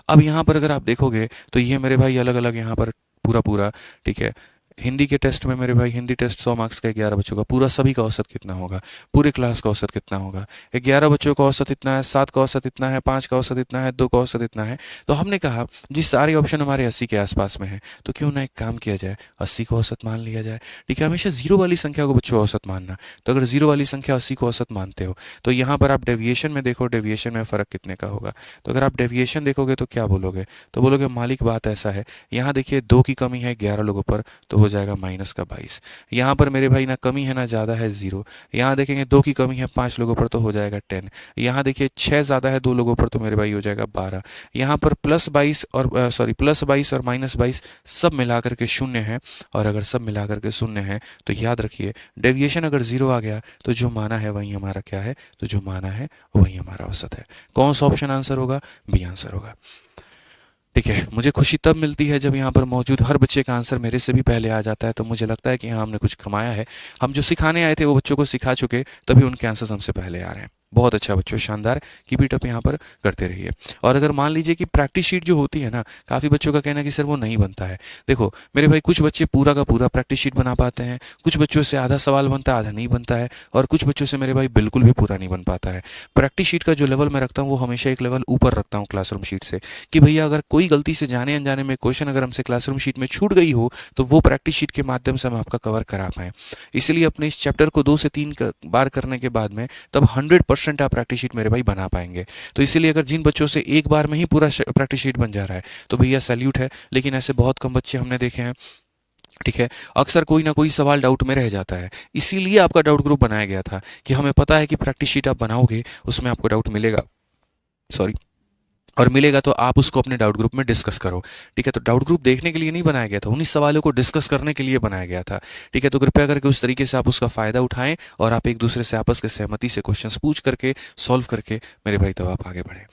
अब यहाँ पर अगर आप देखोगे तो ये मेरे भाई अलग अलग यहाँ पर पूरा पूरा, ठीक है। हिंदी के टेस्ट में मेरे भाई हिंदी टेस्ट 100 मार्क्स का 11 बच्चों का, पूरा सभी का औसत कितना होगा? पूरे क्लास का औसत कितना होगा? 11 बच्चों का औसत इतना है, 7 का औसत इतना है, 5 का औसत इतना है, 2 का औसत इतना है। तो हमने कहा जी सारे ऑप्शन हमारे 80 के आसपास में है, तो क्यों ना एक काम किया जाए, 80 को औसत मान लिया जाए। ठीक है, हमेशा जीरो वाली संख्या को बच्चों औसत मानना। तो अगर जीरो वाली संख्या 80 को औसत मानते हो तो यहाँ पर आप डेविएशन में देखो, डेविएशन में फ़र्क कितने का होगा। तो अगर आप डेविएशन देखोगे तो क्या बोलोगे? तो बोलोगे मालिक बात ऐसा है, यहाँ देखिए 2 की कमी है 11 लोगों पर, तो हो जाएगा माइनस का 22। यहाँ पर मेरे भाई ना कमी है ना ज़्यादा है, 0। यहाँ देखेंगे 2 की कमी है 5 लोगों पर, तो हो जाएगा 10। यहाँ देखिए 6 ज़्यादा है 2 लोगों पर, तो मेरे भाई हो जाएगा 12। यहाँ पर प्लस 22 और प्लस 22 और माइनस 22 सब मिलाकर के शून्य है, और अगर सब मिलाकर के शून्य है तो याद रखिए डेविएशन अगर 0 आ गया तो जो माना है वही हमारा क्या है? तो जो माना है वही हमारा औसत है। कौन सा ऑप्शन आंसर होगा? बी आंसर होगा। ठीक है, मुझे खुशी तब मिलती है जब यहाँ पर मौजूद हर बच्चे का आंसर मेरे से भी पहले आ जाता है, तो मुझे लगता है कि हाँ हमने कुछ कमाया है। हम जो सिखाने आए थे वो बच्चों को सिखा चुके, तभी उनके आंसर्स हमसे पहले आ रहे हैं। बहुत अच्छा बच्चों, शानदार। कीप इट अप यहाँ पर करते रहिए। और अगर मान लीजिए कि प्रैक्टिस शीट जो होती है ना, काफ़ी बच्चों का कहना है कि सर वो नहीं बनता है। देखो मेरे भाई, कुछ बच्चे पूरा का पूरा प्रैक्टिस शीट बना पाते हैं, कुछ बच्चों से आधा सवाल बनता है आधा नहीं बनता है, और कुछ बच्चों से मेरे भाई बिल्कुल भी पूरा नहीं बन पाता है। प्रैक्टिस शीट का जो लेवल मैं रखता हूँ वो हमेशा एक लेवल ऊपर रखता हूँ क्लासरूम शीट से, कि भैया अगर कोई गलती से जाने अनजाने में क्वेश्चन अगर हमसे क्लासरूम शीट में छूट गई हो तो वो प्रैक्टिस शीट के माध्यम से हम आपका कवर करा पाएँ। इसलिए अपने इस चैप्टर को 2 से 3 बार करने के बाद में तब 100% आप प्रैक्टिस शीट मेरे भाई बना पाएंगे। तो इसीलिए अगर जिन बच्चों से एक बार में ही पूरा प्रैक्टिस शीट बन जा रहा है तो भैया सैल्यूट है, लेकिन ऐसे बहुत कम बच्चे हमने देखे हैं। ठीक है, अक्सर कोई ना कोई सवाल डाउट में रह जाता है, इसीलिए आपका डाउट ग्रुप बनाया गया था कि हमें पता है कि प्रैक्टिस शीट आप बनाओगे उसमें आपको डाउट मिलेगा, सॉरी, और मिलेगा तो आप उसको अपने डाउट ग्रुप में डिस्कस करो। ठीक है, तो डाउट ग्रुप देखने के लिए नहीं बनाया गया था, उन्हीं सवालों को डिस्कस करने के लिए बनाया गया था। ठीक है, तो कृपया करके उस तरीके से आप उसका फ़ायदा उठाएं और आप एक दूसरे से आपस के सहमति से क्वेश्चंस पूछ करके सॉल्व करके मेरे भाई तब आप आगे बढ़ें।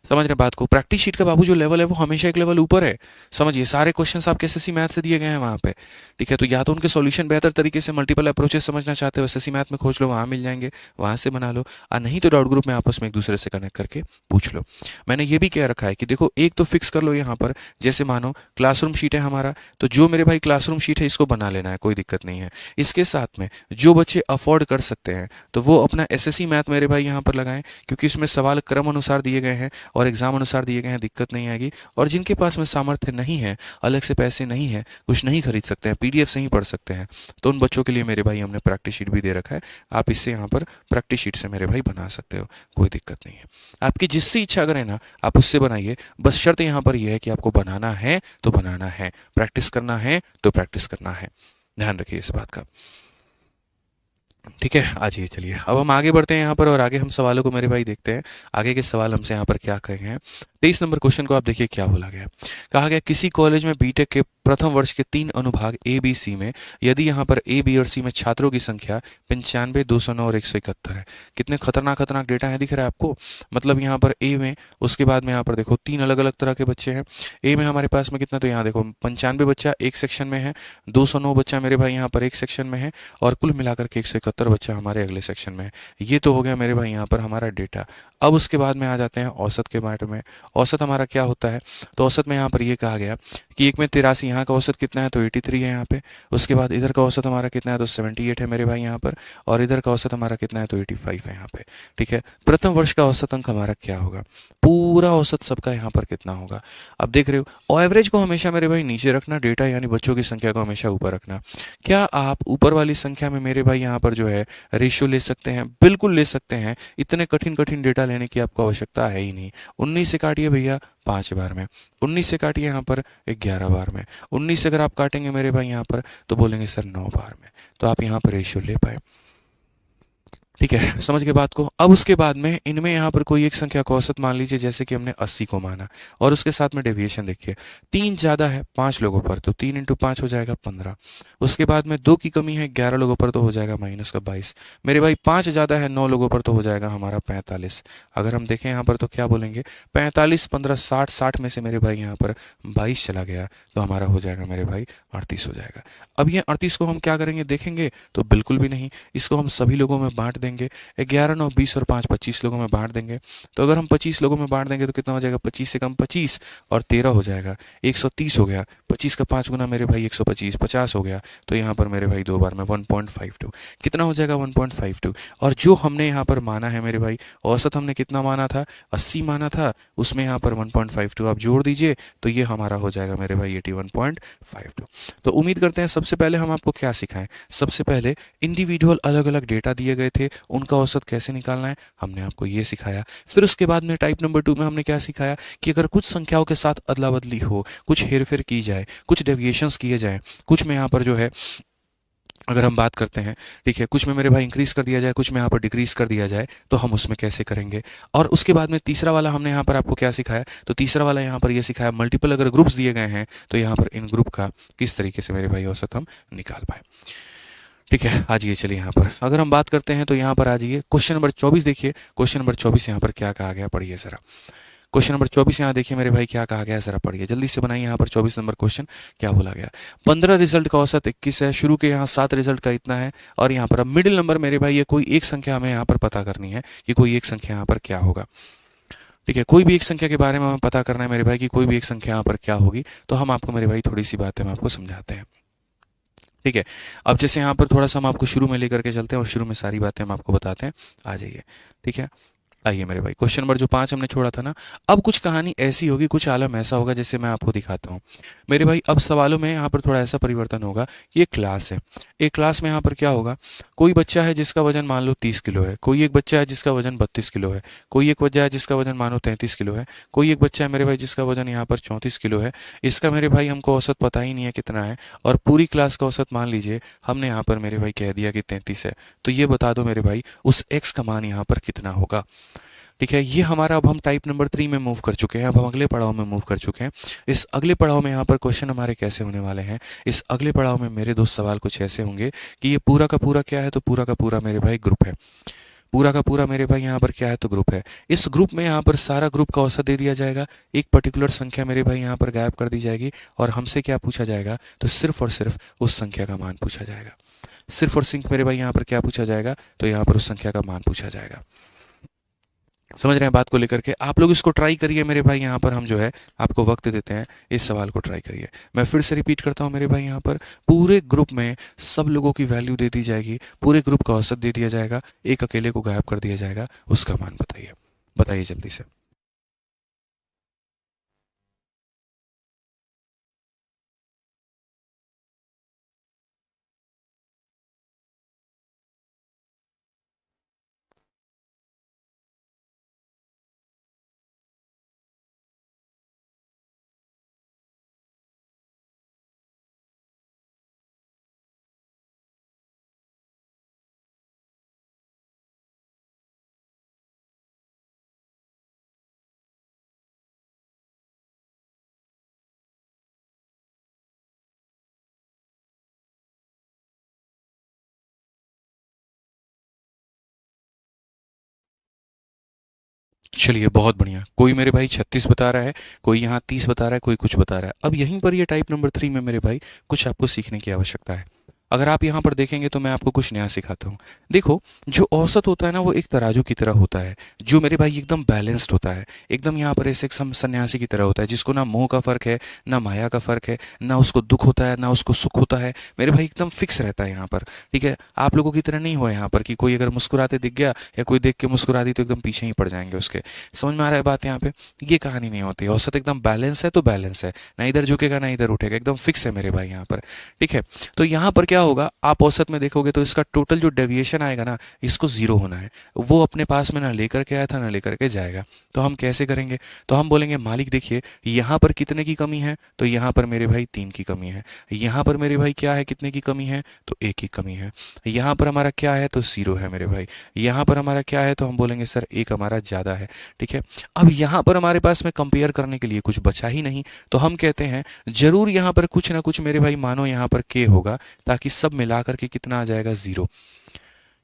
समझ रहे बात को? प्रैक्टिस शीट का बाबू जो लेवल है वो हमेशा एक लेवल ऊपर है। समझिए, सारे क्वेश्चंस आपके एसएससी मैथ से दिए गए हैं वहाँ पे। ठीक है, तो या तो उनके सॉल्यूशन बेहतर तरीके से मल्टीपल अप्रोचेस समझना चाहते हो, एसएससी मैथ में खोज लो, वहाँ मिल जाएंगे, वहाँ से बना लो, और नहीं तो डाउट ग्रुप में आपस में एक दूसरे से कनेक्ट करके पूछ लो। मैंने ये भी कह रखा है कि देखो एक तो फिक्स कर लो यहाँ पर, जैसे मानो क्लासरूम शीट है हमारा, तो जो मेरे भाई क्लासरूम शीट है इसको बना लेना है, कोई दिक्कत नहीं है। इसके साथ में जो बच्चे अफोर्ड कर सकते हैं तो वो अपना एसएससी मैथ मेरे भाई यहाँ पर लगाएं, क्योंकि इसमें सवाल क्रम अनुसार दिए गए हैं और एग्जाम अनुसार दिए गए हैं, दिक्कत नहीं आएगी। और जिनके पास में सामर्थ्य नहीं है, अलग से पैसे नहीं है, कुछ नहीं खरीद सकते हैं, पीडीएफ से ही पढ़ सकते हैं, तो उन बच्चों के लिए मेरे भाई हमने प्रैक्टिस शीट भी दे रखा है। आप इससे यहाँ पर प्रैक्टिस शीट से मेरे भाई बना सकते हो, कोई दिक्कत नहीं है। आपकी जिससे इच्छा करें ना आप उससे बनाइए, बस शर्त यहाँ पर यह है कि आपको बनाना है तो बनाना है, प्रैक्टिस करना है तो प्रैक्टिस करना है, ध्यान रखिए इस बात का। ठीक है, आ जाइए, चलिए अब हम आगे बढ़ते हैं यहाँ पर और आगे हम सवालों को मेरे भाई देखते हैं। आगे के सवाल हमसे यहाँ पर क्या कहे हैं। 23 नंबर क्वेश्चन को आप देखिए क्या बोला गया। कहा गया किसी कॉलेज में बीटेक के प्रथम वर्ष के 3 अनुभाग ए बी सी में यदि यहाँ पर ए बी और सी में छात्रों की संख्या 95, 209 और 171 है। कितने खतरनाक खतरनाक डेटा है, दिख रहा है आपको। मतलब यहाँ पर ए में, उसके बाद में यहाँ पर देखो 3 अलग अलग तरह के बच्चे हैं। ए में हमारे पास में कितना, तो यहाँ देखो 95 बच्चा एक सेक्शन में है, 209 बच्चा मेरे भाई यहाँ पर एक सेक्शन में है, और कुल मिलाकर के 171 बच्चा हमारे अगले सेक्शन में है। ये तो हो गया मेरे भाई यहाँ पर हमारा डेटा। अब उसके बाद में आ जाते हैं औसत के बारे में। औसत हमारा क्या होता है, तो औसत में यहाँ पर ये कहा गया कि एक में 83, यहाँ का औसत कितना है, तो 83 है यहाँ पे। उसके बाद इधर का औसत हमारा कितना है, तो 78 है मेरे भाई यहाँ पर, और इधर का औसत हमारा कितना है, तो 85 है यहाँ पे। ठीक है, प्रथम वर्ष का औसत अंक हमारा क्या होगा, पूरा औसत सबका यहाँ पर कितना होगा। अब देख रहे हो, एवरेज को हमेशा मेरे भाई नीचे रखना, डेटा यानी बच्चों की संख्या को हमेशा ऊपर रखना। क्या आप ऊपर वाली संख्या में मेरे भाई यहाँ पर जो है रेशियो ले सकते हैं, बिल्कुल ले सकते हैं। इतने कठिन कठिन डेटा लेने की आपको आवश्यकता है ही नहीं। 19 से काटिए भैया 5 बार में, 19 से काटिए यहाँ पर 11 बार में, 19 से अगर आप काटेंगे मेरे भाई यहाँ पर तो बोलेंगे सर 9 बार में, तो आप यहाँ पर रेशियो ले पाए। ठीक है, समझ के बात को। अब उसके बाद में इनमें यहाँ पर कोई एक संख्या को औसत मान लीजिए, जैसे कि हमने 80 को माना, और उसके साथ में डेविएशन देखिए 3 ज़्यादा है 5 लोगों पर, तो 3 × 5 हो जाएगा 15। उसके बाद में 2 की कमी है 11 लोगों पर, तो हो जाएगा -22। मेरे भाई 5 ज़्यादा है 9 लोगों पर, तो हो जाएगा हमारा 45। अगर हम देखें यहाँ पर तो क्या बोलेंगे, 45, 15, 60, 60 में से मेरे भाई यहाँ पर 22 चला गया, तो हमारा हो जाएगा मेरे भाई 38 हो जाएगा। अब ये 38 को हम क्या करेंगे देखेंगे, तो बिल्कुल भी नहीं, इसको हम सभी लोगों में बांट देंगे। 11, 9, 20 और 5 25 लोगों में बांट देंगे। तो अगर हम 25 लोगों में बांट देंगे तो कितना हो जाएगा, 25 से कम 25 और 13 हो जाएगा, 130 हो गया। 25 का 5 गुना मेरे भाई 125, 50 हो गया। तो यहाँ पर मेरे भाई 2 बार में 1.52 कितना हो जाएगा, 1.52। और जो हमने यहाँ पर माना है मेरे भाई, औसत हमने कितना माना था, 80 माना था, उसमें यहाँ पर 1.52 आप जोड़ दीजिए, तो ये हमारा हो जाएगा मेरे भाई 81.52। तो उम्मीद करते हैं सबसे पहले हम आपको क्या सिखाएं, सबसे पहले इंडिविजुअल अलग अलग डेटा दिए गए थे, उनका औसत कैसे निकालना है हमने आपको ये सिखाया। फिर उसके बाद में टाइप नंबर 2 में हमने क्या सिखाया कि अगर कुछ संख्याओं के साथ अदला बदली हो, कुछ हेरफेर की जाए, कुछ डेविएशंस किए जाएं, कुछ में यहाँ पर जो है अगर हम बात करते हैं, ठीक है, कुछ में मेरे भाई इंक्रीज कर दिया जाए, कुछ में यहाँ पर डिक्रीज कर दिया जाए, तो हम उसमें कैसे करेंगे। और उसके बाद में तीसरा वाला हमने यहाँ पर आपको क्या सिखाया, तो तीसरा वाला यहाँ पर ये सिखाया मल्टीपल अगर ग्रुप्स दिए गए हैं तो यहाँ पर इन ग्रुप का किस तरीके से मेरे भाई औसत हम निकाल पाए। ठीक है, आ जाइए, चलिए यहाँ पर अगर हम बात करते हैं तो यहाँ पर आ जाइए क्वेश्चन नंबर 24 देखिए। क्वेश्चन नंबर 24 यहाँ पर क्या कहा गया, पढ़िए जरा। क्वेश्चन नंबर 24 यहाँ देखिए मेरे भाई क्या कहा गया, जरा पढ़िए जल्दी से बनाइए। यहाँ पर 24 नंबर क्वेश्चन क्या बोला गया, 15 रिजल्ट का औसत 21 है, शुरू के यहाँ 7 रिजल्ट का इतना है, और यहाँ पर अब मिडिल नंबर मेरे भाई ये कोई एक संख्या हमें यहाँ पर पता करनी है कि कोई एक संख्या यहाँ पर क्या होगा। ठीक है, कोई भी एक संख्या के बारे में हमें पता करना है मेरे भाई कि कोई भी एक संख्या यहाँ पर क्या होगी, तो हम आपको मेरे भाई थोड़ी सी बातें हम आपको समझाते हैं। ठीक है, अब जैसे यहाँ पर थोड़ा सा हम आपको शुरू में लेकर के चलते हैं और शुरू में सारी बातें हम आपको बताते हैं, आ जाइए। ठीक है, आइए मेरे भाई, क्वेश्चन नंबर जो 5 हमने छोड़ा था ना, अब कुछ कहानी ऐसी होगी, कुछ आलम ऐसा होगा जैसे मैं आपको दिखाता हूँ मेरे भाई। अब सवालों में यहाँ पर थोड़ा ऐसा परिवर्तन होगा, ये क्लास है, एक क्लास में यहाँ पर क्या होगा, कोई बच्चा है जिसका वजन मान लो 30 किलो है, कोई एक बच्चा है जिसका वजन 32 किलो है, कोई एक बच्चा है जिसका वजन मानो 33 किलो है, कोई एक बच्चा है मेरे भाई जिसका वजन यहाँ पर 34 किलो है। इसका मेरे भाई हमको औसत पता ही नहीं है कितना है, और पूरी क्लास का औसत मान लीजिए हमने यहाँ पर मेरे भाई कह दिया कि 33 है। तो ये बता दो मेरे भाई उस x का मान यहाँ पर कितना होगा। ठीक है, ये हमारा अब हम टाइप नंबर 3 में मूव कर चुके हैं, अब हम अगले पड़ाव में मूव कर चुके हैं। इस अगले पड़ाव में यहाँ पर क्वेश्चन हमारे कैसे होने वाले हैं, इस अगले पड़ाव में मेरे दोस्त सवाल कुछ ऐसे होंगे कि ये पूरा का पूरा क्या है, तो पूरा का पूरा मेरे भाई ग्रुप है, पूरा का पूरा मेरे भाई यहाँ पर क्या है, तो ग्रुप है। इस ग्रुप में यहाँ पर सारा ग्रुप का औसत दे दिया जाएगा, एक पर्टिकुलर संख्या मेरे भाई यहाँ पर गायब कर दी जाएगी, और हमसे क्या पूछा जाएगा, तो सिर्फ और सिर्फ उस संख्या का मान पूछा जाएगा। सिर्फ और सिर्फ मेरे भाई यहाँ पर क्या पूछा जाएगा, तो यहाँ पर उस संख्या का मान पूछा जाएगा। समझ रहे हैं बात को लेकर के, आप लोग इसको ट्राई करिए मेरे भाई। यहाँ पर हम जो है आपको वक्त देते हैं, इस सवाल को ट्राई करिए। मैं फिर से रिपीट करता हूँ मेरे भाई, यहाँ पर पूरे ग्रुप में सब लोगों की वैल्यू दे दी जाएगी, पूरे ग्रुप का औसत दे दिया जाएगा, एक अकेले को गायब कर दिया जाएगा, उसका मान बताइए, बताइए जल्दी से। चलिए बहुत बढ़िया। कोई मेरे भाई 36 बता रहा है, कोई यहाँ 30 बता रहा है, कोई कुछ बता रहा है। अब यहीं पर ये टाइप नंबर 3 में मेरे भाई कुछ आपको सीखने की आवश्यकता है। अगर आप यहाँ पर देखेंगे तो मैं आपको कुछ नया सिखाता हूँ। देखो, जो औसत होता है ना वो एक तराजू की तरह होता है, जो मेरे भाई एकदम बैलेंस्ड होता है, एकदम यहाँ पर ऐसे एक सन्यासी की तरह होता है, जिसको ना मोह का फर्क है, ना माया का फर्क है, ना उसको दुख होता है, ना उसको सुख होता है। मेरे भाई एकदम फिक्स रहता है यहाँ पर। ठीक है, आप लोगों की तरह नहीं हो यहाँ पर कि कोई अगर मुस्कुराते दिख गया या कोई देख के मुस्कुरा दी तो एकदम पीछे ही पड़ जाएंगे उसके। समझ में आ रहा है बात यहाँ पे? ये कहानी नहीं होती। औसत एकदम बैलेंस है तो बैलेंस है, ना इधर झुकेगा ना इधर उठेगा, एकदम फिक्स है मेरे भाई यहाँ पर। ठीक है, तो यहाँ पर क्या होगा, आप औसत में देखोगे तो इसका टोटल जो डेविएशन आएगा ना, इसको जीरो होना है। वो अपने पास में ना लेकर के आया था ना लेकर के जाएगा। तो हम कैसे करेंगे? तो हम बोलेंगे मालिक देखिए यहाँ पर कितने की कमी है, तो यहाँ पर मेरे भाई 3 की कमी है। यहाँ पर मेरे भाई क्या है, कितने की कमी है, तो 1 की कमी है। यहाँ पर हमारा क्या है, तो 0 है मेरे भाई। यहाँ पर हमारा क्या है, तो हम बोलेंगे सर 1 हमारा ज़्यादा है। ठीक है, अब यहाँ पर हमारे पास में कंपेयर करने के लिए कुछ बचा ही नहीं, तो हम कहते हैं जरूर यहाँ पर कुछ ना कुछ मेरे भाई मानो यहाँ पर के होगा, ताकि सब मिलाकर के कितना आ जाएगा, 0।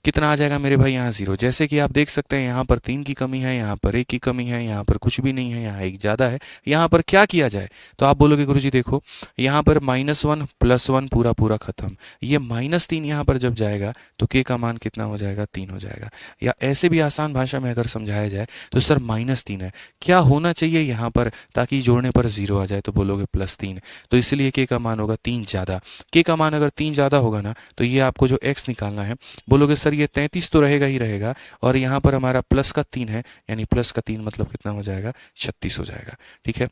कितना आ जाएगा मेरे भाई यहाँ 0। जैसे कि आप देख सकते हैं यहाँ पर 3 की कमी है, यहाँ पर 1 की कमी है, यहाँ पर कुछ भी नहीं है, यहाँ 1 ज़्यादा है। यहाँ पर क्या किया जाए? तो आप बोलोगे गुरुजी देखो यहाँ पर -1 +1 पूरा पूरा खत्म। ये -3 यहाँ पर जब जाएगा तो के का मान कितना हो जाएगा, 3 हो जाएगा। या ऐसे भी आसान भाषा में अगर समझाया जाए तो सर -3 है, क्या होना चाहिए यहाँ पर ताकि जोड़ने पर 0 आ जाए? तो बोलोगे +3। तो इसलिए के का मान होगा 3 ज़्यादा। के का मान अगर 3 ज़्यादा होगा ना, तो ये आपको जो x निकालना है, बोलोगे सर ये 33 तो रहेगा ही रहेगा, और यहाँ पर हमारा प्लस का 3 है, यानी प्लस का 3 मतलब कितना हो जाएगा, 36 हो जाएगा। ठीक है,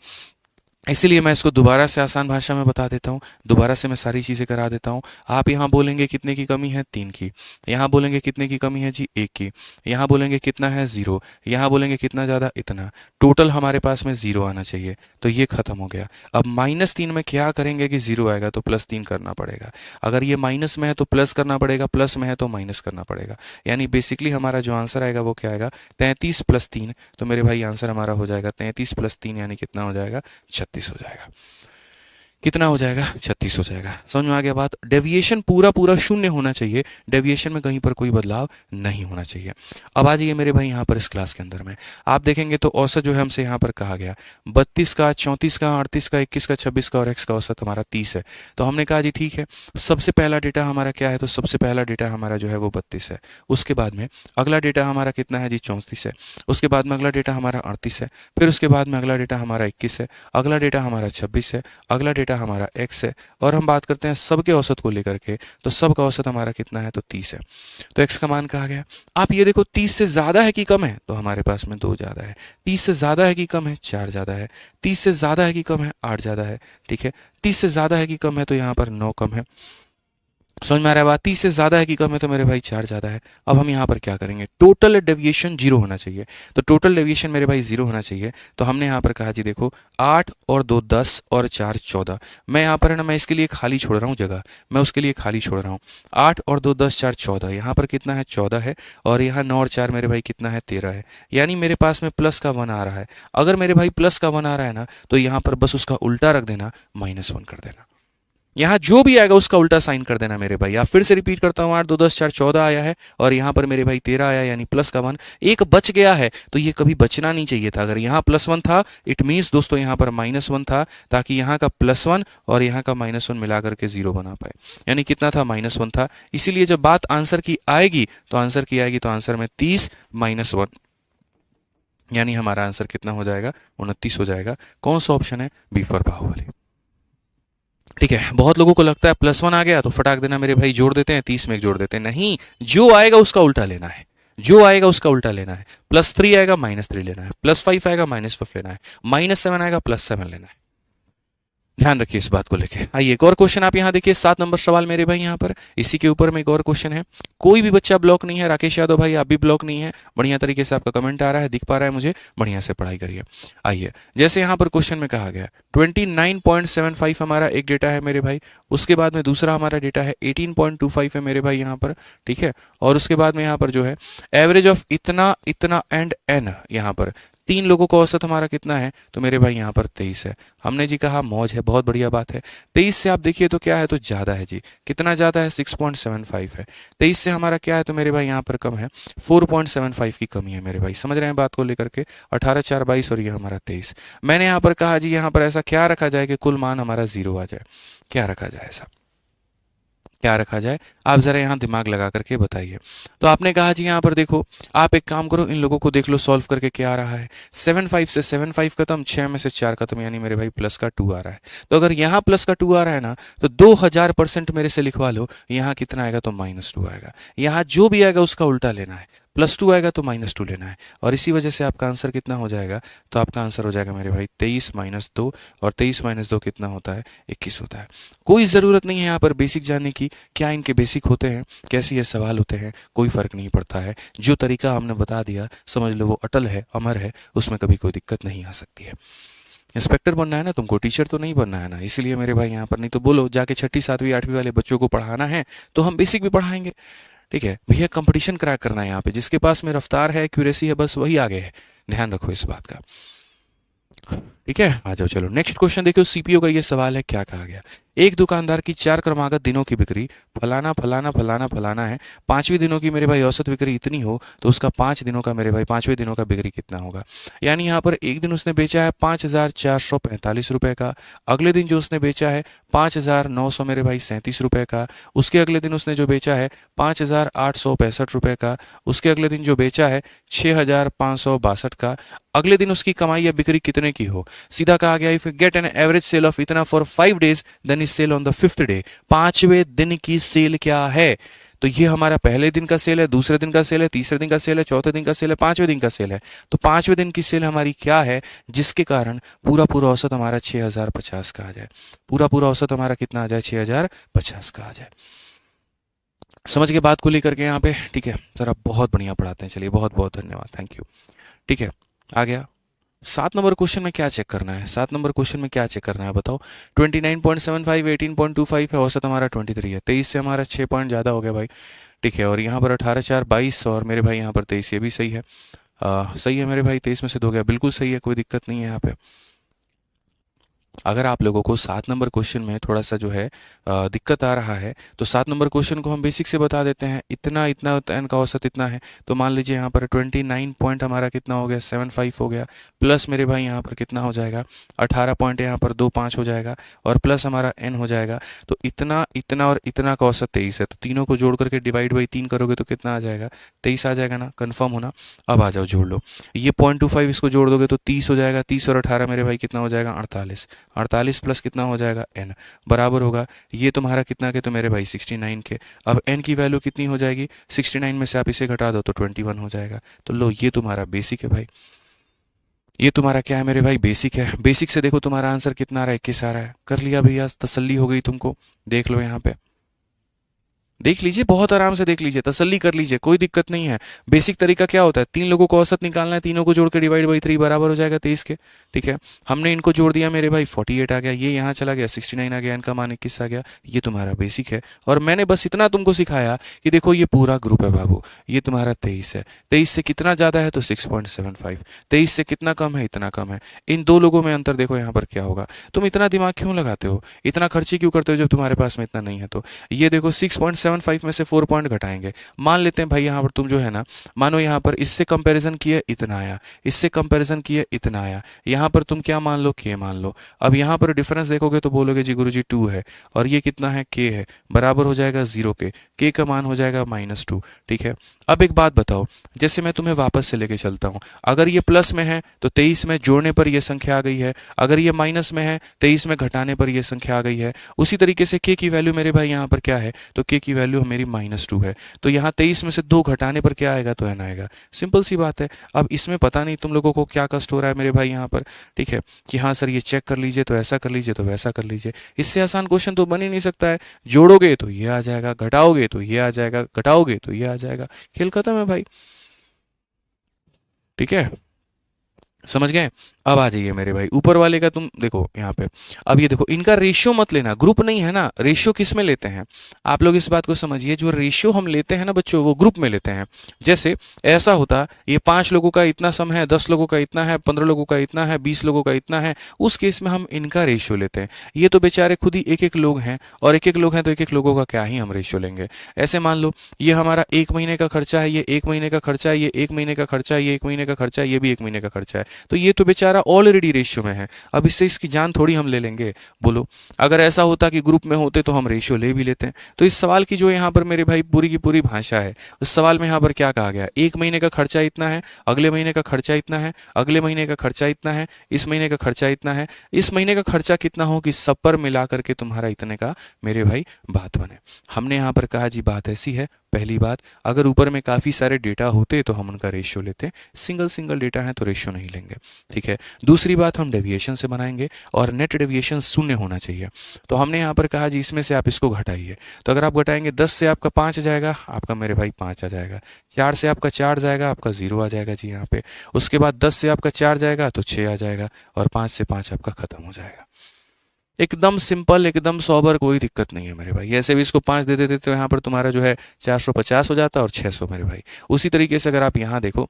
इसीलिए मैं इसको दोबारा से आसान भाषा में बता देता हूँ, दोबारा से मैं सारी चीज़ें करा देता हूँ। आप यहाँ बोलेंगे कितने की कमी है, 3 की। यहाँ बोलेंगे कितने की कमी है जी, 1 की। यहाँ बोलेंगे कितना है, 0। यहाँ बोलेंगे कितना ज़्यादा, इतना। टोटल हमारे पास में 0 आना चाहिए, तो ये खत्म हो गया। अब -3 में क्या करेंगे कि 0 आएगा तो +3 करना पड़ेगा। अगर ये माइनस में है तो प्लस करना पड़ेगा, प्लस में है तो माइनस करना पड़ेगा। यानी बेसिकली हमारा जो आंसर आएगा वो क्या आएगा, 33 + 3। तो मेरे भाई आंसर हमारा हो जाएगा 33 + 3, यानी कितना हो जाएगा, 36 हो जाएगा। कितना हो जाएगा, 36 हो जाएगा। समझ में आ गया बात? डेविएशन पूरा पूरा 0 होना चाहिए, डेविएशन में कहीं पर कोई बदलाव नहीं होना चाहिए। अब आ जाइए मेरे भाई यहाँ पर इस क्लास के अंदर में आप देखेंगे तो औसत जो है हमसे यहाँ पर कहा गया 32 का, 34 का, 38 का, 21 का, 26 का, और एक्स का औसत हमारा 30 है। तो हमने कहा जी ठीक है, सबसे पहला डेटा हमारा क्या है, तो सबसे पहला डेटा हमारा जो है वो 32 है। उसके बाद में अगला डेटा हमारा कितना है जी, 34 है। उसके बाद में अगला डेटा हमारा 38 है। फिर उसके बाद में अगला डेटा हमारा 21 है। अगला डेटा हमारा 26 है। अगला डेटा हमारा x है। और हम बात करते हैं सबके औसत को लेकर के, तो सब का औसत हमारा कितना है, तो 30 है। तो x का मान कहा गया। आप ये देखो 30 से ज़्यादा है कि कम है, तो हमारे पास में 2 ज़्यादा है। 30 से ज़्यादा है कि कम है, 4 ज़्यादा है। 30 से ज़्यादा है कि कम है, 8 ज़्यादा है। ठीक है, 30 से ज़्यादा है कि कम है, तो यहाँ पर 9 कम है। समझ में आ रहा है बात? 30 से ज़्यादा है कि कम है, तो मेरे भाई 4 ज़्यादा है। अब हम यहाँ पर क्या करेंगे, टोटल डेविएशन 0 होना चाहिए। तो टोटल डेविएशन मेरे भाई 0 होना चाहिए। तो हमने यहाँ पर कहा जी देखो 8 और 2 10 और 4 14। मैं यहाँ पर है ना, मैं इसके लिए खाली छोड़ रहा हूँ जगह, मैं उसके लिए खाली छोड़ रहा हूँ। 8 और 2 10 4 14, यहाँ पर कितना है, 14 है। और यहाँ 9 और 4 मेरे भाई कितना है, 13 है। यानी मेरे पास में प्लस का 1 आ रहा है। अगर मेरे भाई प्लस का 1 आ रहा है ना, तो यहाँ पर बस उसका उल्टा रख देना, -1 कर देना। यहाँ जो भी आएगा उसका उल्टा साइन कर देना मेरे भाई। आप फिर से रिपीट करता हूँ, 8 2 10 4 14 आया है, और यहाँ पर मेरे भाई 13 आया, यानी प्लस का 1। एक बच गया है, तो ये कभी बचना नहीं चाहिए था। अगर यहाँ +1 था, इट मीन्स दोस्तों यहाँ पर -1 था, ताकि यहाँ का +1 और यहाँ का -1 मिला करके 0 बना पाए। यानी कितना था, -1 था। इसीलिए जब बात आंसर की आएगी तो आंसर में 30 -1, यानी हमारा आंसर कितना हो जाएगा, 29 हो जाएगा। कौन सा ऑप्शन है, बी फॉर बाहुबली। ठीक है, बहुत लोगों को लगता है +1 आ गया तो फटाक देना मेरे भाई जोड़ देते हैं, 30 में जोड़ देते हैं। नहीं, जो आएगा उसका उल्टा लेना है, जो आएगा उसका उल्टा लेना है। +3 आएगा, -3 लेना है। +5 आएगा, -5 लेना है। -7 आएगा, +7 लेना है। ध्यान रखिए इस बात को लेके। आइए एक और क्वेश्चन आप यहाँ देखिए, 7 नंबर सवाल मेरे भाई यहाँ पर, इसी के ऊपर में एक और क्वेश्चन है। कोई भी बच्चा ब्लॉक नहीं है, राकेश यादव भाई आप भी ब्लॉक नहीं है, बढ़िया तरीके से आपका कमेंट आ रहा है, दिख पा रहा है मुझे, बढ़िया से पढ़ाई करिए। आइए, जैसे यहाँ पर क्वेश्चन में कहा गया 29.75 हमारा एक डेटा है मेरे भाई। उसके बाद में दूसरा हमारा डेटा है 18.25 है मेरे भाई यहाँ पर। ठीक है, और उसके बाद में यहाँ पर जो है एवरेज ऑफ इतना इतना एंड एन, यहाँ पर 3 लोगों का औसत हमारा कितना है, तो मेरे भाई यहाँ पर 23 है। हमने जी कहा मौज है, बहुत बढ़िया बात है। 23 से आप देखिए तो क्या है, तो ज़्यादा है जी। कितना ज़्यादा है, 6.75 है। 23 से हमारा क्या है, तो मेरे भाई यहाँ पर कम है, 4.75 की कमी है मेरे भाई। समझ रहे हैं बात को लेकर के, 18 4 22 और ये हमारा 23। मैंने यहाँ पर कहा जी, यहाँ पर ऐसा क्या रखा जाए कि कुल मान हमारा 0 आ जाए। क्या रखा जाए, ऐसा क्या रखा जाए, आप ज़रा यहाँ दिमाग लगा करके बताइए। तो आपने कहा जी यहाँ पर देखो, आप एक काम करो, इन लोगों को देख लो सॉल्व करके क्या आ रहा है। 7 5 से 7 5 खत्म, 6 में से 4 खत्म, यानी मेरे भाई प्लस का 2 आ रहा है। तो अगर यहाँ प्लस का 2 आ रहा है ना, तो 2000% मेरे से लिखवा लो। यहाँ कितना आएगा, तो -2 आएगा। यहाँ जो भी आएगा उसका उल्टा लेना है, +2 आएगा तो -2 लेना है। और इसी वजह से आपका आंसर कितना हो जाएगा, तो आपका आंसर हो जाएगा मेरे भाई 23 - 2, और 23 - 2 कितना होता है, 21 होता है। कोई ज़रूरत नहीं है यहाँ पर बेसिक जानने की, क्या इनके बेसिक होते हैं, कैसे ये सवाल होते हैं, कोई फ़र्क नहीं पड़ता है। जो तरीका हमने बता दिया समझ लो वो अटल है, अमर है, उसमें कभी कोई दिक्कत नहीं आ सकती है। इंस्पेक्टर बनना है ना तुमको, टीचर तो नहीं बनना है ना, इसलिए मेरे भाई यहाँ पर, नहीं तो बोलो जाके 6ठी 7वीं 8वीं वाले बच्चों को पढ़ाना है तो हम बेसिक भी पढ़ाएंगे। ठीक है भैया, कंपटीशन क्रैक करना है यहाँ पे, जिसके पास में रफ्तार है, एक्यूरेसी है, बस वही आगे है। ध्यान रखो इस बात का। ठीक है, आ जाओ चलो नेक्स्ट क्वेश्चन देखो। सीपीओ का ये सवाल है, क्या कहा गया। एक दुकानदार की 4 क्रमागत दिनों की बिक्री फलाना फलाना फलाना फलाना है। 5वें दिनों की मेरे भाई औसत बिक्री इतनी हो तो उसका 5 दिनों का मेरे भाई 5वें दिनों का बिक्री कितना होगा। यानी यहाँ पर एक दिन उसने बेचा है 5445 रुपए का, अगले दिन जो उसने बेचा है 5900 मेरे भाई 37 रुपए का, उसके अगले दिन उसने जो बेचा है 5865 रुपए का, उसके अगले दिन जो बेचा है 6562 का, अगले दिन उसकी कमाई या बिक्री कितने की हो। सीधा कहा गया, if you get an average sale of इतना for 5 days then is sale on the 5th day. 5वें दिन की सेल क्या है, तो ये हमारा पहले दिन का सेल है, दूसरे दिन का सेल है, तीसरे दिन का सेल है, चौथे दिन का सेल है, 5वें दिन का सेल है। तो 5वें दिन की सेल हमारी क्या है, जिसके कारण पूरा पूरा औसत हमारा 6050 का आ जाए। पूरा पूरा औसत हमारा कितना आ जाए, 6050 का आ जाए। समझ के बात को लेकर के यहाँ पे, ठीक है सर आप बहुत बढ़िया पढ़ाते हैं, चलिए बहुत बहुत धन्यवाद, थैंक यू। ठीक है, आ गया 7 नंबर क्वेश्चन में क्या चेक करना है, 7 नंबर क्वेश्चन में क्या चेक करना है बताओ। 29.75 18.25 है, औसत हमारा 23 है। 23 से हमारा 6 पॉइंट ज़्यादा हो गया भाई। ठीक है, और यहाँ पर 18 4 22 और मेरे भाई यहाँ पर 23, ये भी सही है। सही है मेरे भाई, 23 में से 2 गया, बिल्कुल सही है, कोई दिक्कत नहीं है यहाँ पे। अगर आप लोगों को 7 नंबर क्वेश्चन में थोड़ा सा जो है दिक्कत आ रहा है, तो 7 नंबर क्वेश्चन को हम बेसिक से बता देते हैं। इतना इतना एन का औसत इतना है, तो मान लीजिए यहाँ पर 29 पॉइंट हमारा कितना हो गया, 75 हो गया, प्लस मेरे भाई यहाँ पर कितना हो जाएगा, 18 पॉइंट यहाँ पर 25 हो जाएगा, और प्लस हमारा एन हो जाएगा। तो इतना इतना और इतना का औसत 23 है, तो तीनों को जोड़ करके डिवाइड बाई 3 करोगे तो कितना आ जाएगा, 23 आ जाएगा ना, कन्फर्म होना। अब आ जाओ जोड़ लो, ये 0.25 इसको जोड़ दोगे तो 30 हो जाएगा, 30 और 18 मेरे भाई कितना हो जाएगा, 48। 48 प्लस कितना हो जाएगा, एन, बराबर होगा ये तुम्हारा कितना के, तो मेरे भाई 69 के। अब एन की वैल्यू कितनी हो जाएगी, 69 में से आप इसे घटा दो तो 21 हो जाएगा। तो लो ये तुम्हारा बेसिक है भाई, ये तुम्हारा क्या है मेरे भाई, बेसिक है। बेसिक से देखो तुम्हारा आंसर कितना आ रहा है, 21 आ रहा है। कर लिया भैया, तसल्ली हो गई तुमको, देख लो यहाँ पे, देख लीजिए, बहुत आराम से देख लीजिए, तसल्ली कर लीजिए, कोई दिक्कत नहीं है। बेसिक तरीका क्या होता है, 3 लोगों को औसत निकालना है, तीनों को जोड़ के डिवाइड बाई 3 बराबर हो जाएगा 23 के। ठीक है, हमने इनको जोड़ दिया मेरे भाई, 48 आ गया, ये यहाँ चला गया, 69 आ गया, इनका मान 21 आ गया। ये तुम्हारा बेसिक है, और मैंने बस इतना तुमको सिखाया कि देखो ये पूरा ग्रुप है बाबू, ये तुम्हारा 23 है। 23 से कितना ज़्यादा है, तो 6.75। 23 से कितना कम है, इतना कम है। इन 2 लोगों में अंतर देखो यहाँ पर क्या होगा। तुम इतना दिमाग क्यों लगाते हो, इतना खर्ची क्यों करते हो जब तुम्हारे पास में इतना नहीं है। तो ये देखो 6.75 में से 4 पॉइंट घटाएंगे, मान लेते हैं भाई यहाँ पर तुम जो है ना, मानो यहाँ पर इससे कंपैरिजन किए इतना आया, इससे कंपैरिजन किए इतना आया, यहाँ पर तुम क्या मान लो, के मान लो। अब यहाँ पर डिफरेंस देखोगे तो बोलोगे जी गुरुजी 2 है, और ये कितना है, के है, बराबर हो जाएगा 0 के का मान हो जाएगा -2। ठीक है, अब एक बात बताओ, जैसे मैं तुम्हें वापस से लेके चलता हूँ, अगर ये प्लस में है तो 23 में जोड़ने पर यह संख्या आ गई है, अगर ये माइनस में है 23 में घटाने पर यह संख्या आ गई है। उसी तरीके से के की वैल्यू मेरे भाई यहाँ पर क्या है, तो के की वैल्यू मेरी -2 है, तो यहाँ 23 में से 2 घटाने पर क्या आएगा, तो एन आएगा। सिंपल सी बात है। अब इसमें पता नहीं तुम लोगों को क्या कष्ट हो रहा है मेरे भाई यहाँ पर, ठीक है, कि हाँ सर ये चेक कर लीजिए, तो ऐसा कर लीजिए, तो वैसा कर लीजिए। इससे आसान क्वेश्चन तो बन ही नहीं सकता है। जोड़ोगे तो ये आ जाएगा, घटाओगे तो ये आ जाएगा, घटाओगे तो ये आ जाएगा, खेल खत्म है भाई। ठीक है, समझ गए। अब आ जाइए मेरे भाई, ऊपर वाले का तुम देखो यहाँ पे। अब ये देखो, इनका रेशियो मत लेना, ग्रुप नहीं है ना, रेशियो किस में लेते हैं आप लोग, इस बात को समझिए। जो रेशियो हम लेते हैं ना बच्चों, वो ग्रुप में लेते हैं। जैसे ऐसा होता, ये 5 लोगों का इतना सम है, 10 लोगों का इतना है, 15 लोगों का इतना है, 20 लोगों का इतना है, उस केस में हम इनका रेशियो लेते हैं। ये तो बेचारे खुद ही एक एक लोग हैं, और एक एक लोग हैं तो एक एक लोगों का क्या ही हम रेशियो लेंगे। ऐसे मान लो ये हमारा 1 महीने का खर्चा है, ये 1 महीने का खर्चा है, ये 1 महीने का खर्चा है, ये 1 महीने का खर्चा है, ये भी 1 महीने का खर्चा है। तो ये तो बेचारा ऑलरेडी रेशियो में है, अब इससे इसकी जान थोड़ी हम ले लेंगे, बोलो। अगर ऐसा होता कि ग्रुप में होते तो हम रेशियो ले भी लेते हैं। तो इस सवाल की जो यहाँ पर मेरे भाई पूरी की पूरी भाषा है, उस सवाल में यहाँ पर क्या कहा गया, 1 महीने का खर्चा इतना है, अगले महीने का खर्चा इतना है, अगले महीने का खर्चा इतना है, इस महीने का खर्चा इतना है, इस महीने का खर्चा कितना हो कि सब पर मिला करके तुम्हारा इतने का मेरे भाई बात बने। हमने यहाँ पर कहा जी बात ऐसी है, पहली बात, अगर ऊपर में काफ़ी सारे डेटा होते तो हम उनका रेशियो लेते, सिंगल सिंगल डेटा है तो रेशियो नहीं लेंगे, ठीक है। दूसरी बात, हम डेविएशन से बनाएंगे और नेट डेविएशन शून्य होना चाहिए। तो हमने यहाँ पर कहा जी इसमें से आप इसको घटाइए, तो अगर आप घटाएंगे 10 से आपका 5 आ जाएगा, आपका मेरे भाई 5 आ जाएगा। 4 से आपका 4 जाएगा, आपका 0 आ जाएगा जी यहाँ पे। उसके बाद 10 से आपका 4 जाएगा तो 6 आ जाएगा, और 5 से 5 आपका खत्म हो जाएगा। एकदम सिंपल, एकदम सोबर, कोई दिक्कत नहीं है मेरे भाई। ऐसे भी इसको 5 दे देते तो यहाँ पर तुम्हारा जो है 450 हो जाता, और 600 मेरे भाई। उसी तरीके से अगर आप यहाँ देखो,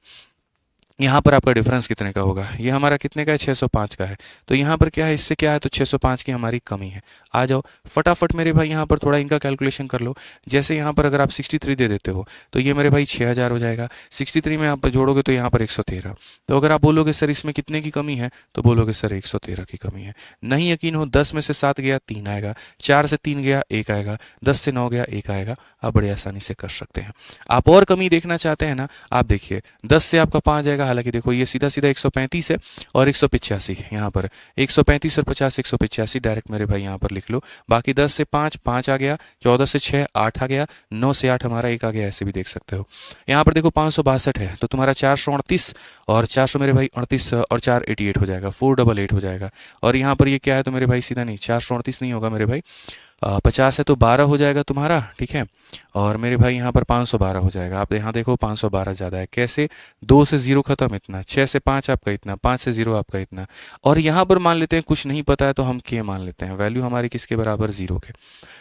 यहाँ पर आपका डिफरेंस कितने का होगा, ये हमारा कितने का है, 605 का है। तो यहाँ पर क्या है, इससे क्या है, तो 605 की हमारी कमी है। आ जाओ फटाफट मेरे भाई, यहाँ पर थोड़ा इनका कैलकुलेशन कर लो। जैसे यहाँ पर अगर आप 63 दे देते हो तो ये मेरे भाई 6000 हो जाएगा। 63 में आप जोड़ोगे तो यहाँ पर 113। तो अगर आप बोलोगे सर इसमें कितने की कमी है, तो बोलोगे सर 113 की कमी है। नहीं यकीन हो, 10 में से 7 गया 3 आएगा, 4 से 3 गया 1 आएगा, 10 से 9 गया 1 आएगा। आप बड़े आसानी से कर सकते हैं। आप और कमी देखना चाहते हैं ना, आप देखिए 10 से आपका 5 जाएगा, हालांकि देखो ये सीधा सीधा 135 है और 185 यहाँ पर, 135 और 50 185 डायरेक्ट मेरे भाई यहाँ पर लिख लो। बाकी 10 से 5 5 आ गया, 14 से 6 8 आ गया, 9 से 8 हमारा 1 आ गया, ऐसे भी देख सकते हो। यहाँ पर देखो 562 है तो तुम्हारा 438, और 400 मेरे भाई 38 और 4 88 हो जाएगा, 488 हो जाएगा। और यहाँ पर ये क्या है तो मेरे भाई सीधा नहीं, 438 नहीं होगा मेरे भाई, 50 है तो 12 हो जाएगा तुम्हारा, ठीक है। और मेरे भाई यहाँ पर 512 हो जाएगा। आप यहाँ देखो 512 ज़्यादा है, कैसे, 2 से 0 खत्म इतना, 6 से 5 आपका इतना, 5 से 0 आपका इतना। और यहाँ पर मान लेते हैं कुछ नहीं पता है तो हम के मान लेते हैं, वैल्यू हमारी किसके बराबर, 0 के।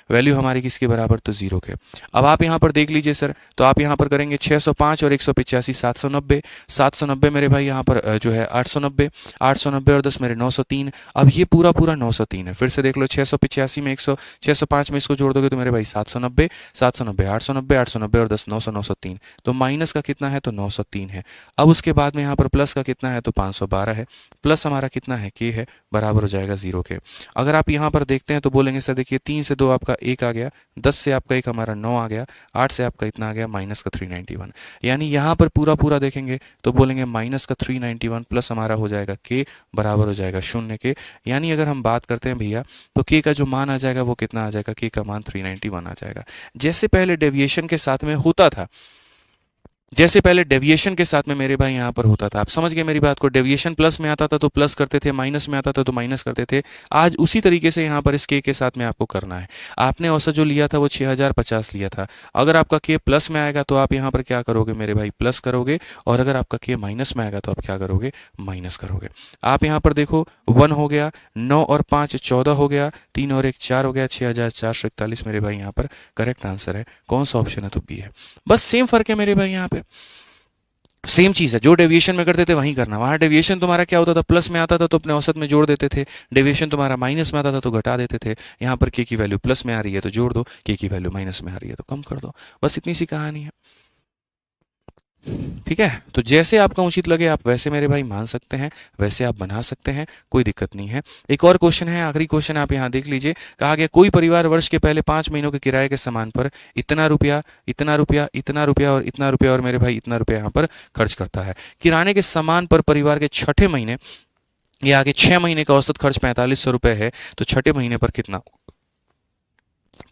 वैल्यू हमारी किसके बराबर, तो 0 के। अब आप यहाँ पर देख लीजिए सर, तो आप यहाँ पर करेंगे 605 और 185 790, 790 मेरे भाई यहाँ पर जो है 890, 890 और 10 मेरे 903। अब ये पूरा पूरा 903 है। फिर से देख लो, 685 में 605 में इसको जोड़ दोगे तो मेरे भाई 790, 790 890, 890 और 10 900, 903। तो माइनस का कितना है, तो 903 है। अब उसके बाद में यहाँ पर प्लस का कितना है, तो 512 है। प्लस हमारा कितना है, के है, बराबर हो जाएगा 0 के। अगर आप यहाँ पर देखते हैं तो बोलेंगे सर देखिए 3 से 2 आपका 1 आ गया, 10 से आपका 1 हमारा 9 आ गया, 8 से आपका इतना आ गया, माइनस का 391। यानी यहाँ पर पूरा पूरा देखेंगे तो बोलेंगे माइनस का 391 प्लस हमारा हो जाएगा के, बराबर हो जाएगा 0 के। यानी अगर हम बात करते हैं भैया, तो के का जो मान आ जाएगा वो कितना आ जाएगा, के का मान 391 आ जाएगा। जैसे पहले डेविएशन के साथ में होता था, जैसे पहले डेविएशन के साथ में मेरे भाई यहाँ पर होता था, आप समझ गए मेरी बात को। डेविएशन प्लस में आता था तो प्लस करते थे, माइनस में आता था तो माइनस करते थे। आज उसी तरीके से यहाँ पर इस के साथ में आपको करना है। आपने औसत जो लिया था वो 6050 लिया था। अगर आपका के प्लस में आएगा तो आप यहाँ पर क्या करोगे मेरे भाई, प्लस करोगे। और अगर आपका के माइनस में आएगा तो आप क्या करोगे, माइनस करोगे। आप यहाँ पर देखो 1 हो गया, 9 और 5 14 हो गया, 3 और 1 4 हो गया, 6441 मेरे भाई यहाँ पर करेक्ट आंसर है। कौन सा ऑप्शन है, तो बी है। बस सेम फर्क है मेरे भाई, यहाँ पे सेम चीज़ है। जो डेविएशन में करते थे वहीं करना। वहाँ डेविएशन तुम्हारा क्या होता था, प्लस में आता था तो अपने औसत में जोड़ देते थे। डेविएशन तुम्हारा माइनस में आता था तो घटा देते थे। यहाँ पर के की वैल्यू प्लस में आ रही है तो जोड़ दो, के की वैल्यू माइनस में आ रही है तो कम कर दो। बस इतनी सी कहानी है, ठीक है। तो जैसे आपका उचित लगे आप वैसे मेरे भाई मान सकते हैं, वैसे आप बना सकते हैं, कोई दिक्कत नहीं है। एक और क्वेश्चन है, आखिरी क्वेश्चन आप यहाँ देख लीजिए। कहा गया कोई परिवार वर्ष के पहले 5 महीनों के किराए के सामान पर इतना रुपया, इतना रुपया, इतना रुपया और इतना रुपया और मेरे भाई इतना रुपया यहाँ पर खर्च करता है। किराने के सामान पर परिवार के छठे महीने, ये आगे 6 महीने का औसत खर्च 4500 रुपये है, तो छठे महीने पर कितना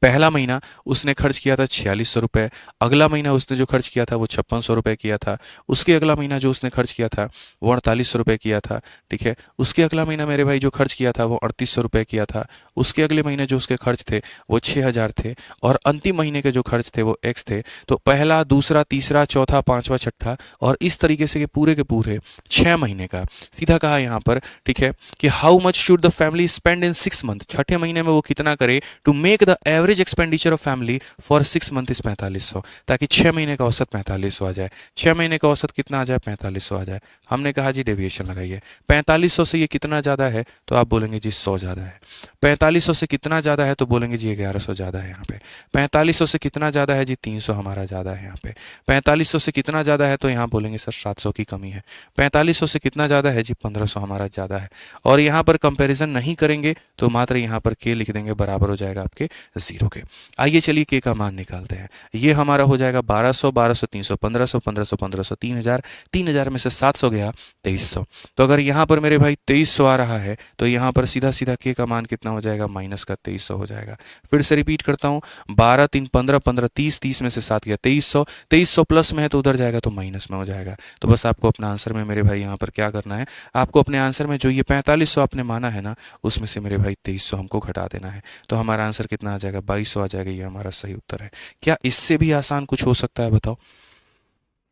पहला महीना उसने खर्च किया था 4600 रुपये, अगला महीना उसने जो खर्च किया था वो 5600 रुपये किया था, उसके अगला महीना जो उसने खर्च किया था वो 4800 रुपये किया था। ठीक है, उसके अगला महीना मेरे भाई जो खर्च किया था वो 3800 रुपये किया था, उसके अगले महीने जो उसके खर्च थे वो 6000 थे, और अंतिम महीने के जो खर्च थे वो एक्स थे। तो पहला, दूसरा, तीसरा, चौथा, पांचवा, छठा, और इस तरीके से के पूरे 6 महीने का सीधा कहा यहाँ पर। ठीक है, कि how much should the family spend in 6 month, छठे महीने में वो कितना करे to make the average expenditure of family for 6 month is 4500, ताकि 6 महीने का औसत 4500 आ जाए। 6 महीने का औसत कितना आ जाए? 4500 आ जाए। हमने कहा जी डेविएशन लगाइए। 4500 से ये कितना ज़्यादा है? तो आप बोलेंगे जी 100 ज़्यादा है। 4500 से कितना ज़्यादा है? तो बोलेंगे जी 1100 ज़्यादा है यहाँ पे। 4500 से कितना ज़्यादा है जी? 300 हमारा ज़्यादा है यहाँ पे। 4500 से कितना ज़्यादा है? तो यहाँ बोलेंगे सर 700 की कमी है। 4500 से कितना ज़्यादा है जी? 1500 हमारा ज़्यादा है। और यहाँ पर कंपैरिजन नहीं करेंगे तो मात्र यहाँ पर के लिख देंगे, बराबर हो जाएगा आपके 0 के। आइए चलिए के का मान निकालते हैं। ये हमारा हो जाएगा 1200, 1200, 300, 1500, 1500, 1500, 3000, 3000 में से 700 गया 2300। तो अगर यहाँ पर मेरे भाई 2300 आ रहा है तो यहाँ पर सीधा सीधा के का मान कितना हो जाएगा? माइनस का 2300 हो जाएगा। फिर से रिपीट करता हूँ, 12 3 15, 15 30, 30 में से 7 गया 2300, 2300 प्लस में है तो उधर जाएगा तो माइनस में हो जाएगा। तो बस आपको अपना आंसर में मेरे भाई यहाँ पर क्या करना है, आपको अपने आंसर में जो ये 4500 आपने माना है ना, उसमें से मेरे भाई 2300 हमको घटा देना है। तो हमारा आंसर कितना आ जाएगा? 2200 आ जाएगा। ये हमारा सही उत्तर है। क्या इससे भी आसान कुछ हो सकता है? बताओ।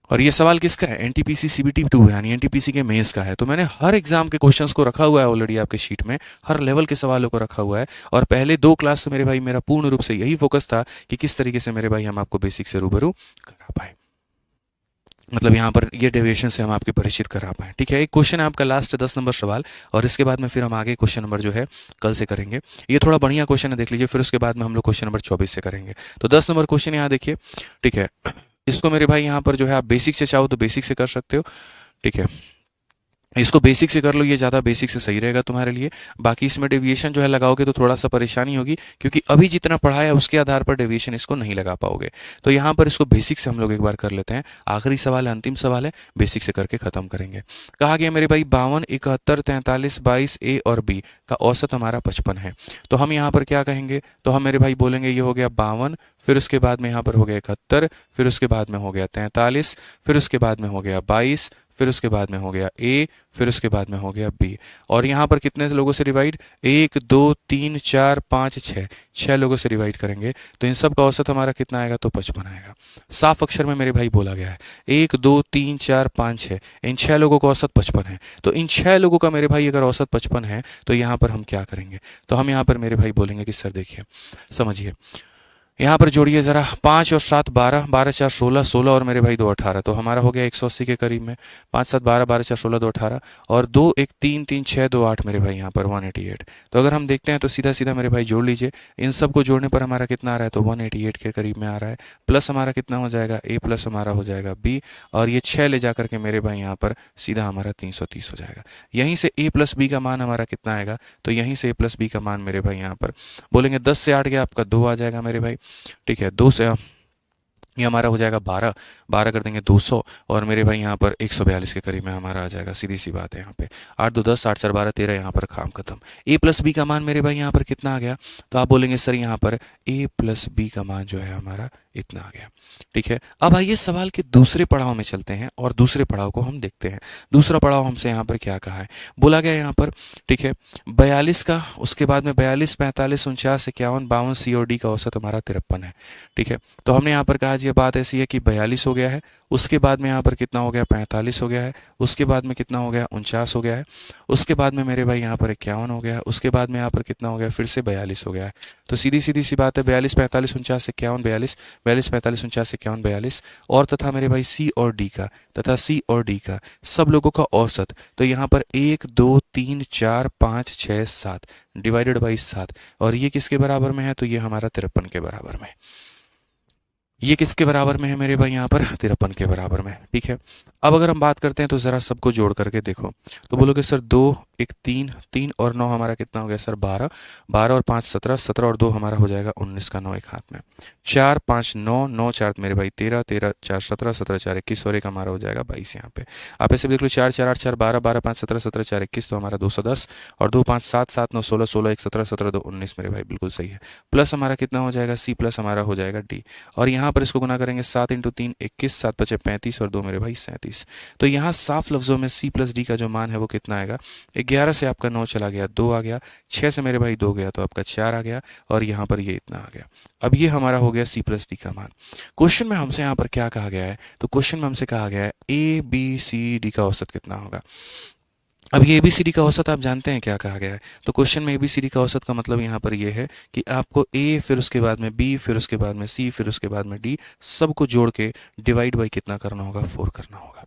और ये सवाल किसका है? एनटीपीसी सीबीटी 2 यानी एनटीपीसी के मेंस का है। तो मैंने हर एग्जाम के क्वेश्चंस को रखा हुआ है ऑलरेडी आपके शीट में, हर लेवल के सवालों को रखा हुआ है। और पहले 2 क्लास तो मेरे भाई मेरा पूर्ण रूप से यही फोकस था कि किस तरीके से मेरे भाई हम आपको बेसिक से रूबरू करा पाए, मतलब यहाँ पर ये डेविएशन से हम आपके परिचित करा पाए। ठीक है, एक क्वेश्चन है आपका लास्ट 10 नंबर सवाल, और इसके बाद में फिर हम आगे क्वेश्चन नंबर जो है कल से करेंगे। ये थोड़ा बढ़िया क्वेश्चन है, देख लीजिए। फिर उसके बाद में हम लोग क्वेश्चन नंबर 24 से करेंगे। तो 10 नंबर क्वेश्चन यहाँ देखिए। ठीक है, इसको मेरे भाई यहाँ पर जो है आप बेसिक से चाहो तो बेसिक से कर सकते हो। ठीक है, इसको बेसिक से कर लो, ये ज़्यादा बेसिक से सही रहेगा तुम्हारे लिए। बाकी इसमें डेविएशन जो है लगाओगे तो थोड़ा सा परेशानी होगी, क्योंकि अभी जितना पढ़ा है उसके आधार पर डेविएशन इसको नहीं लगा पाओगे। तो यहाँ पर इसको बेसिक से हम लोग एक बार कर लेते हैं। आखिरी सवाल है, अंतिम सवाल है, बेसिक से करके खत्म करेंगे। कहा गया मेरे भाई 52, 71, 43, 22 ए और बी का औसत हमारा 55 है। तो हम यहाँ पर क्या कहेंगे? तो हम मेरे भाई बोलेंगे ये हो गया 52, फिर उसके बाद में यहाँ पर हो गया 71, फिर उसके बाद में हो गया 43, फिर उसके बाद में हो गया 22, फिर उसके बाद में हो गया ए, फिर उसके बाद में हो गया बी। और यहाँ पर कितने लोगों से डिवाइड? 1 2 3 4 5 6, 6 लोगों से डिवाइड करेंगे तो इन सब का औसत हमारा कितना आएगा? तो 55 आएगा। साफ अक्षर में मेरे भाई बोला गया है 1 2 3 4 5 6, इन 6 लोगों का औसत 55 है। तो इन 6 लोगों का मेरे भाई अगर औसत 55 है तो यहाँ पर हम क्या करेंगे? तो हम यहाँ पर मेरे भाई बोलेंगे कि सर देखिए, समझिए, यहाँ पर जोड़िए ज़रा, 5 और 7 12, 12 4 16, 16 और मेरे भाई 2 18, तो हमारा हो गया 180 के करीब में। 5 7 12, 12 4 16, 2 18, और 2 1 3 3 6 2 8 मेरे भाई यहाँ पर 188। तो अगर हम देखते हैं तो सीधा सीधा मेरे भाई जोड़ लीजिए, इन सब को जोड़ने पर हमारा कितना आ रहा है? तो 188 के करीब में आ रहा है। प्लस हमारा कितना हो जाएगा? ए, प्लस हमारा हो जाएगा बी, और ये 6 ले जा करके मेरे भाई यहाँ पर सीधा हमारा 330 हो जाएगा। यहीं से ए प्लस बी का मान हमारा कितना आएगा? तो यहीं से ए प्लस बी का मान मेरे भाई यहाँ पर बोलेंगे 10 से 8 गया आपका 2 आ जाएगा मेरे भाई। ठीक है, 2 से ये हमारा हो जाएगा 12, 12 कर देंगे 200, और मेरे भाई यहाँ पर 142 के करीब में हमारा आ जाएगा। सीधी सी बात है यहाँ पे 8 2 10, 8 4 12 13, यहाँ पर काम खत्म। ए प्लस बी का मान मेरे भाई यहाँ पर कितना आ गया? तो आप बोलेंगे सर यहाँ पर ए प्लस बी का मान जो है हमारा इतना आ गया। ठीक है, अब आइए सवाल के दूसरे पड़ाव में चलते हैं और दूसरे पड़ाव को हम देखते हैं। दूसरा पड़ाव हमसे यहाँ पर क्या कहा है? बोला गया यहाँ पर, ठीक है, 42 का, उसके बाद में 42 45 49 51 52 सी और डी का औसत हमारा 53 है। ठीक है, तो हमने यहाँ पर कहा जी बात ऐसी है कि 42 हो गया है, उसके बाद में यहाँ पर कितना हो गया? 45 हो गया है, उसके बाद में कितना हो गया? 49 हो गया है, उसके बाद में मेरे भाई यहाँ पर 51 हो गया है, उसके बाद में यहाँ पर कितना हो गया? फिर से 42 हो गया है। तो सीधी सीधी सी बात है, 42 45 49 51 42, 42 45 49 51 42, और तथा मेरे भाई सी और डी का, तथा सी और डी का सब लोगों का औसत। तो यहाँ पर 1 2 3 4 5 6 7 डिवाइडेड बाई 7, और ये किसके बराबर में है? तो ये हमारा 53 के बराबर में। ये किसके बराबर में है मेरे भाई? यहाँ पर 53 के बराबर में। ठीक है, अब अगर हम बात करते हैं तो ज़रा सबको जोड़ करके देखो, तो बोलोगे सर 2 एक 3, 3 और 9 हमारा कितना हो गया सर 12, 12 और 5 17, 17 और 2 हमारा हो जाएगा 19 का 9 एक हाथ में, 4 5 9, 9 4 मेरे भाई 13, 13 4 17, 17 4 21 और एक हमारा हो जाएगा 22 यहाँ पे। आप ऐसे भी देख लो 4 4 8 4 12, 12 5 17, 17 4 21 तो हमारा 210 और 2 5 7 7 9 16, 16 1 17, 17 2 19 मेरे भाई बिल्कुल सही है। प्लस हमारा कितना हो जाएगा सी प्लस हमारा हो जाएगा डी, और यहाँ पर इसको गुना करेंगे 7 इंटू 3 21, 7 पचे 35 और 2 मेरे भाई 37। तो यहाँ साफ लफ्जों में सी प्लस डी का जो मान है वो कितना आएगा, 11 से आपका 9 चला गया 2 आ गया, 6 से मेरे भाई 2 गया तो आपका 4 आ गया, और यहाँ पर ये इतना आ गया। अब ये हमारा हो गया सी प्लस डी का मान। क्वेश्चन में हमसे यहाँ पर क्या कहा गया है, तो क्वेश्चन में हमसे कहा गया है ए बी सी डी का औसत कितना होगा। अब ये ए बी सी डी का औसत आप जानते हैं क्या कहा गया है, तो क्वेश्चन में ए बी सी डी का औसत का मतलब यहाँ पर ये है कि आपको ए फिर उसके बाद में बी फिर उसके बाद में सी फिर उसके बाद में डी सबको जोड़ के डिवाइड बाई कितना करना होगा, 4 करना होगा।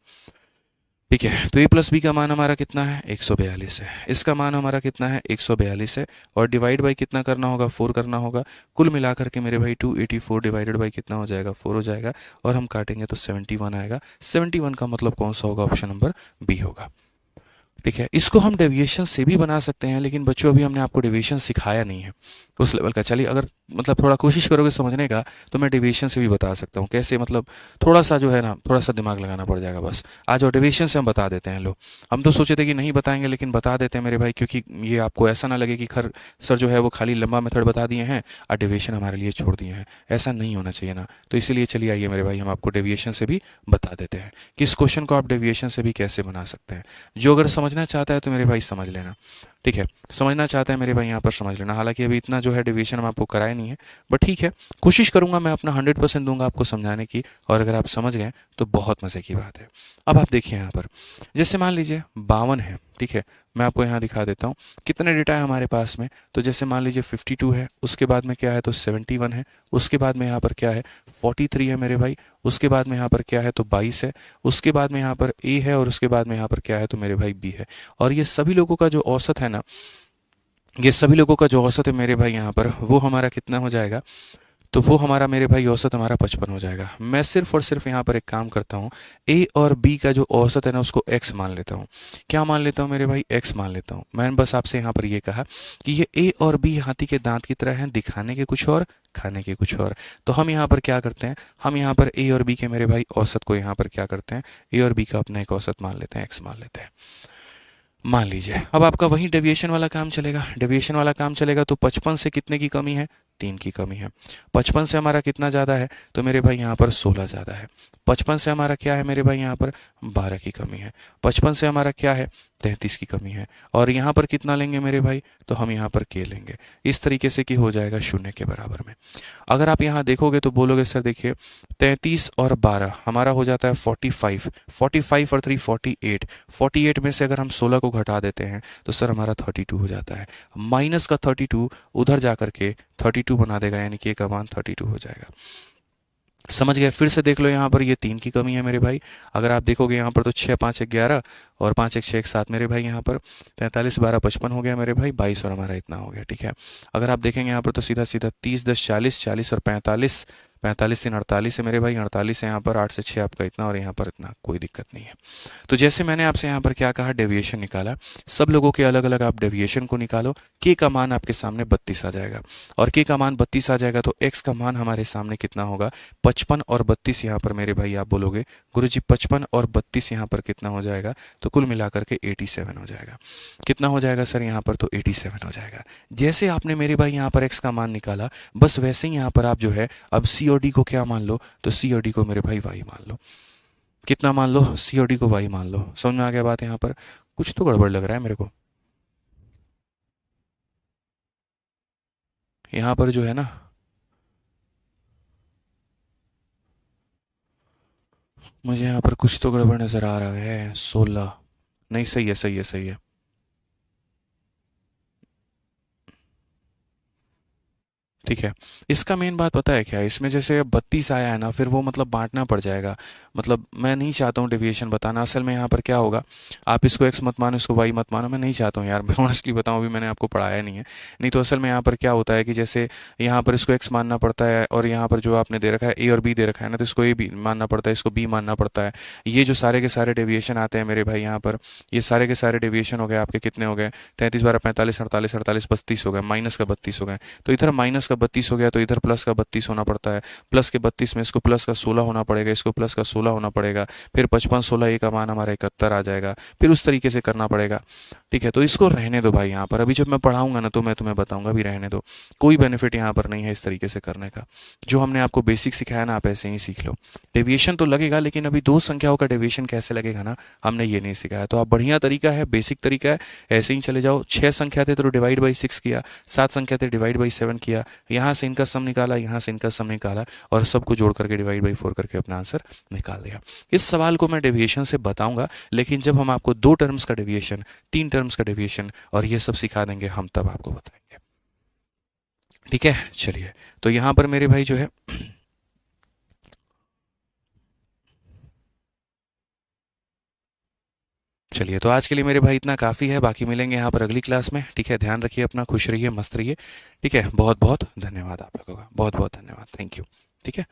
ठीक है, तो ए प्लस बी का मान हमारा कितना है 142 है, इसका मान हमारा कितना है 142 है, और डिवाइड बाई कितना करना होगा 4 करना होगा। कुल मिलाकर के मेरे भाई 284 डिवाइडेड बाई कितना हो जाएगा 4 हो जाएगा, और हम काटेंगे तो 71 आएगा। 71 का मतलब कौन सा होगा, ऑप्शन नंबर बी होगा। ठीक है, इसको हम डेविएशन से भी बना सकते हैं, लेकिन बच्चों अभी हमने आपको डेविएशन सिखाया नहीं है उस लेवल का। चलिए अगर मतलब थोड़ा कोशिश करोगे समझने का तो मैं डेविएशन से भी बता सकता हूँ कैसे, मतलब थोड़ा सा जो है ना थोड़ा सा दिमाग लगाना पड़ जाएगा बस। आज और डेविएशन से हम बता देते हैं। लोग हम तो सोचे थे कि नहीं बताएंगे, लेकिन बता देते हैं मेरे भाई, क्योंकि ये आपको ऐसा ना लगे कि खर सर जो है वो खाली लंबा मेथड बता दिए हैं और डेविएशन हमारे लिए छोड़ दिए हैं, ऐसा नहीं होना चाहिए ना। तो इसीलिए चलिए आइए मेरे भाई हम आपको डेविएशन से भी बता देते हैं कि इस क्वेश्चन को आप डेविएशन से भी कैसे बना सकते हैं। जो अगर समझना चाहता है तो मेरे भाई समझ लेना, ठीक है, समझना चाहता है मेरे भाई यहाँ पर समझ लेना। हालांकि अभी इतना जो है डिवीजन हम आपको कराए नहीं है, बट ठीक है, कोशिश करूंगा मैं अपना 100% दूंगा आपको समझाने की, और अगर आप समझ गए तो बहुत मज़े की बात है। अब आप देखिए यहाँ पर, जैसे मान लीजिए 52 है, ठीक है, मैं आपको यहाँ दिखा देता हूँ कितने डेटा है हमारे पास में। तो जैसे मान लीजिए 52 है, उसके बाद में क्या है तो 71 है, उसके बाद में यहाँ पर क्या है 43 है मेरे भाई, उसके बाद में यहाँ पर क्या है तो 22 है, उसके बाद में यहाँ पर ए है, और उसके बाद में यहाँ पर क्या है तो मेरे भाई बी है। और ये सभी लोगों का जो औसत है ना, ये सभी लोगों का जो औसत है मेरे भाई यहाँ पर वो हमारा कितना हो जाएगा, तो वो हमारा मेरे भाई औसत हमारा 55 हो जाएगा। मैं सिर्फ और सिर्फ यहाँ पर एक काम करता हूँ, ए और बी का जो औसत है ना उसको एक्स मान लेता हूँ। क्या मान लेता हूँ मेरे भाई, एक्स मान लेता हूँ। मैंने बस आपसे यहाँ पर ये कहा कि ये ए और बी हाथी के दांत की तरह हैं, दिखाने के कुछ और खाने के कुछ और। तो हम यहाँ पर क्या करते हैं, हम यहाँ पर ए और बी के मेरे भाई औसत को यहाँ पर क्या करते हैं, ए और बी का अपना एक औसत मान लेते हैं, एक्स मान लेते हैं। मान लीजिए अब आपका वही डेविएशन वाला काम चलेगा। डेविएशन वाला काम चलेगा तो 55 से कितने की कमी है, 3 की कमी है। 55 से हमारा कितना ज़्यादा है तो मेरे भाई यहाँ पर 16 ज़्यादा है। 55 से हमारा क्या है मेरे भाई यहाँ पर 12 की कमी है। 55 से हमारा क्या है 33 की कमी है। और यहाँ पर कितना लेंगे मेरे भाई, तो हम यहाँ पर के लेंगे इस तरीके से कि हो जाएगा 0 के बराबर में। अगर आप यहाँ देखोगे तो बोलोगे सर देखिए 33 और 12 हमारा हो जाता है 45, 45 और 3 48, 48 में से अगर हम 16 को घटा देते हैं तो सर हमारा 32 हो जाता है। माइनस का 32 उधर जा करके 32 बना देगा, यानी कि का मान 32 हो जाएगा। समझ गए। फिर से देख लो यहाँ पर ये 3 की कमी है मेरे भाई। अगर आप देखोगे यहाँ पर तो 6 5 11 और 5 1 6 1 7 मेरे भाई, यहाँ पर 43 12 55 हो गया मेरे भाई, 22 और हमारा इतना हो गया। ठीक है, अगर आप देखेंगे यहाँ पर तो सीधा सीधा 30 10 40, 40 और 45, 45 3 48 है मेरे भाई, 48 है यहाँ पर, 8 से 6 आपका इतना और यहाँ पर इतना, कोई दिक्कत नहीं है। तो जैसे मैंने आपसे यहाँ पर क्या कहा, डेविएशन निकाला, सब लोगों के अलग अलग आप डेविएशन को निकालो। के का मान आपके सामने 32 आ जाएगा, और के का मान 32 आ जाएगा तो एक्स का मान हमारे सामने कितना होगा 55 और 32 यहाँ पर मेरे भाई आप बोलोगे गुरुजी 55 और 32 यहाँ पर कितना हो जाएगा, तो कुल मिलाकर के 87 हो जाएगा। कितना हो जाएगा सर यहाँ पर, तो 87 हो जाएगा। जैसे आपने मेरे भाई यहाँ पर एक्स का मान निकाला, बस वैसे ही यहाँ पर आप जो है अब सी और डी को क्या मान लो, तो सी और डी को मेरे भाई वाई मान लो। कितना मान लो, सी और डी को वाई मान लो। समझ में आ गया बात। यहाँ पर कुछ तो गड़बड़ लग रहा है मेरे को। यहाँ पर जो है ना, मुझे यहाँ पर कुछ तो गड़बड़ नज़र आ रहा है। 16 नहीं, सही है सही है सही है। ठीक है। इसका मेन बात पता है क्या है, इसमें जैसे 32 आया है ना, फिर वो मतलब बांटना पड़ जाएगा। मतलब मैं नहीं चाहता हूँ डेविएशन बताना। असल में यहाँ पर क्या होगा, आप इसको एक्स मत मानो, इसको वाई मत मानो, मैं नहीं चाहता हूँ यार, मैं ऑनेस्टली बताऊँ, अभी मैंने आपको पढ़ाया नहीं है। नहीं तो असल में यहाँ पर क्या होता है कि जैसे यहाँ पर इसको एक्स मानना पड़ता है, और यहाँ पर जो आपने दे रखा है ए और बी दे रखा है ना, तो इसको ए बी मानना पड़ता है, इसको बी मानना पड़ता है। ये जो सारे के सारे डेविएशन आते हैं मेरे भाई यहाँ पर, ये सारे के सारे डेविएशन हो गए आपके, कितने हो गए, 33 12 45 48 48 32 हो गए, माइनस का 32 हो गए। तो इधर माइनस का 32 हो गया, तो इधर प्लस का 32 होना पड़ता है। प्लस के 32 में इसको प्लस का 16 होना पड़ेगा, इसको प्लस का 16 होना पड़ेगा। फिर 55 16 ए का मान हमारा 71 आ जाएगा। फिर उस तरीके से करना पड़ेगा। ठीक है, तो इसको रहने दो भाई यहाँ पर। अभी जब मैं पढ़ाऊंगा ना तो मैं तुम्हें बताऊंगा, भी रहने दो। कोई बेनिफिट यहाँ पर नहीं है इस तरीके से करने का। जो हमने आपको बेसिक सिखाया ना, आप ऐसे ही सीख लो। डेविएशन तो लगेगा, लेकिन अभी दो संख्याओं का डेविएशन कैसे लगेगा ना, हमने ये नहीं सिखाया। तो आप, बढ़िया तरीका है, बेसिक तरीका है, ऐसे ही चले जाओ। 6 संख्या थे तो डिवाइड बाई 6 किया, 7 संख्या थे डिवाइड बाई 7 किया, यहाँ से इनका सम निकाला, यहाँ से इनका सम निकाला, और सबको जोड़ करके डिवाइड बाई 4 करके अपना आंसर निकाल दिया। इस सवाल को मैं डेविएशन से बताऊंगा, लेकिन जब हम आपको 2 टर्म्स का डेविएशन, 3 टर्म्स का डेविएशन और ये सब सिखा देंगे, हम तब आपको बताएंगे। ठीक है, चलिए। तो यहाँ पर मेरे भाई जो है, चलिए, तो आज के लिए मेरे भाई इतना काफ़ी है। बाकी मिलेंगे यहाँ पर अगली क्लास में। ठीक है, ध्यान रखिए अपना, खुश रहिए, मस्त रहिए। ठीक है, बहुत बहुत धन्यवाद आप लोगों का, बहुत बहुत धन्यवाद, थैंक यू। ठीक है।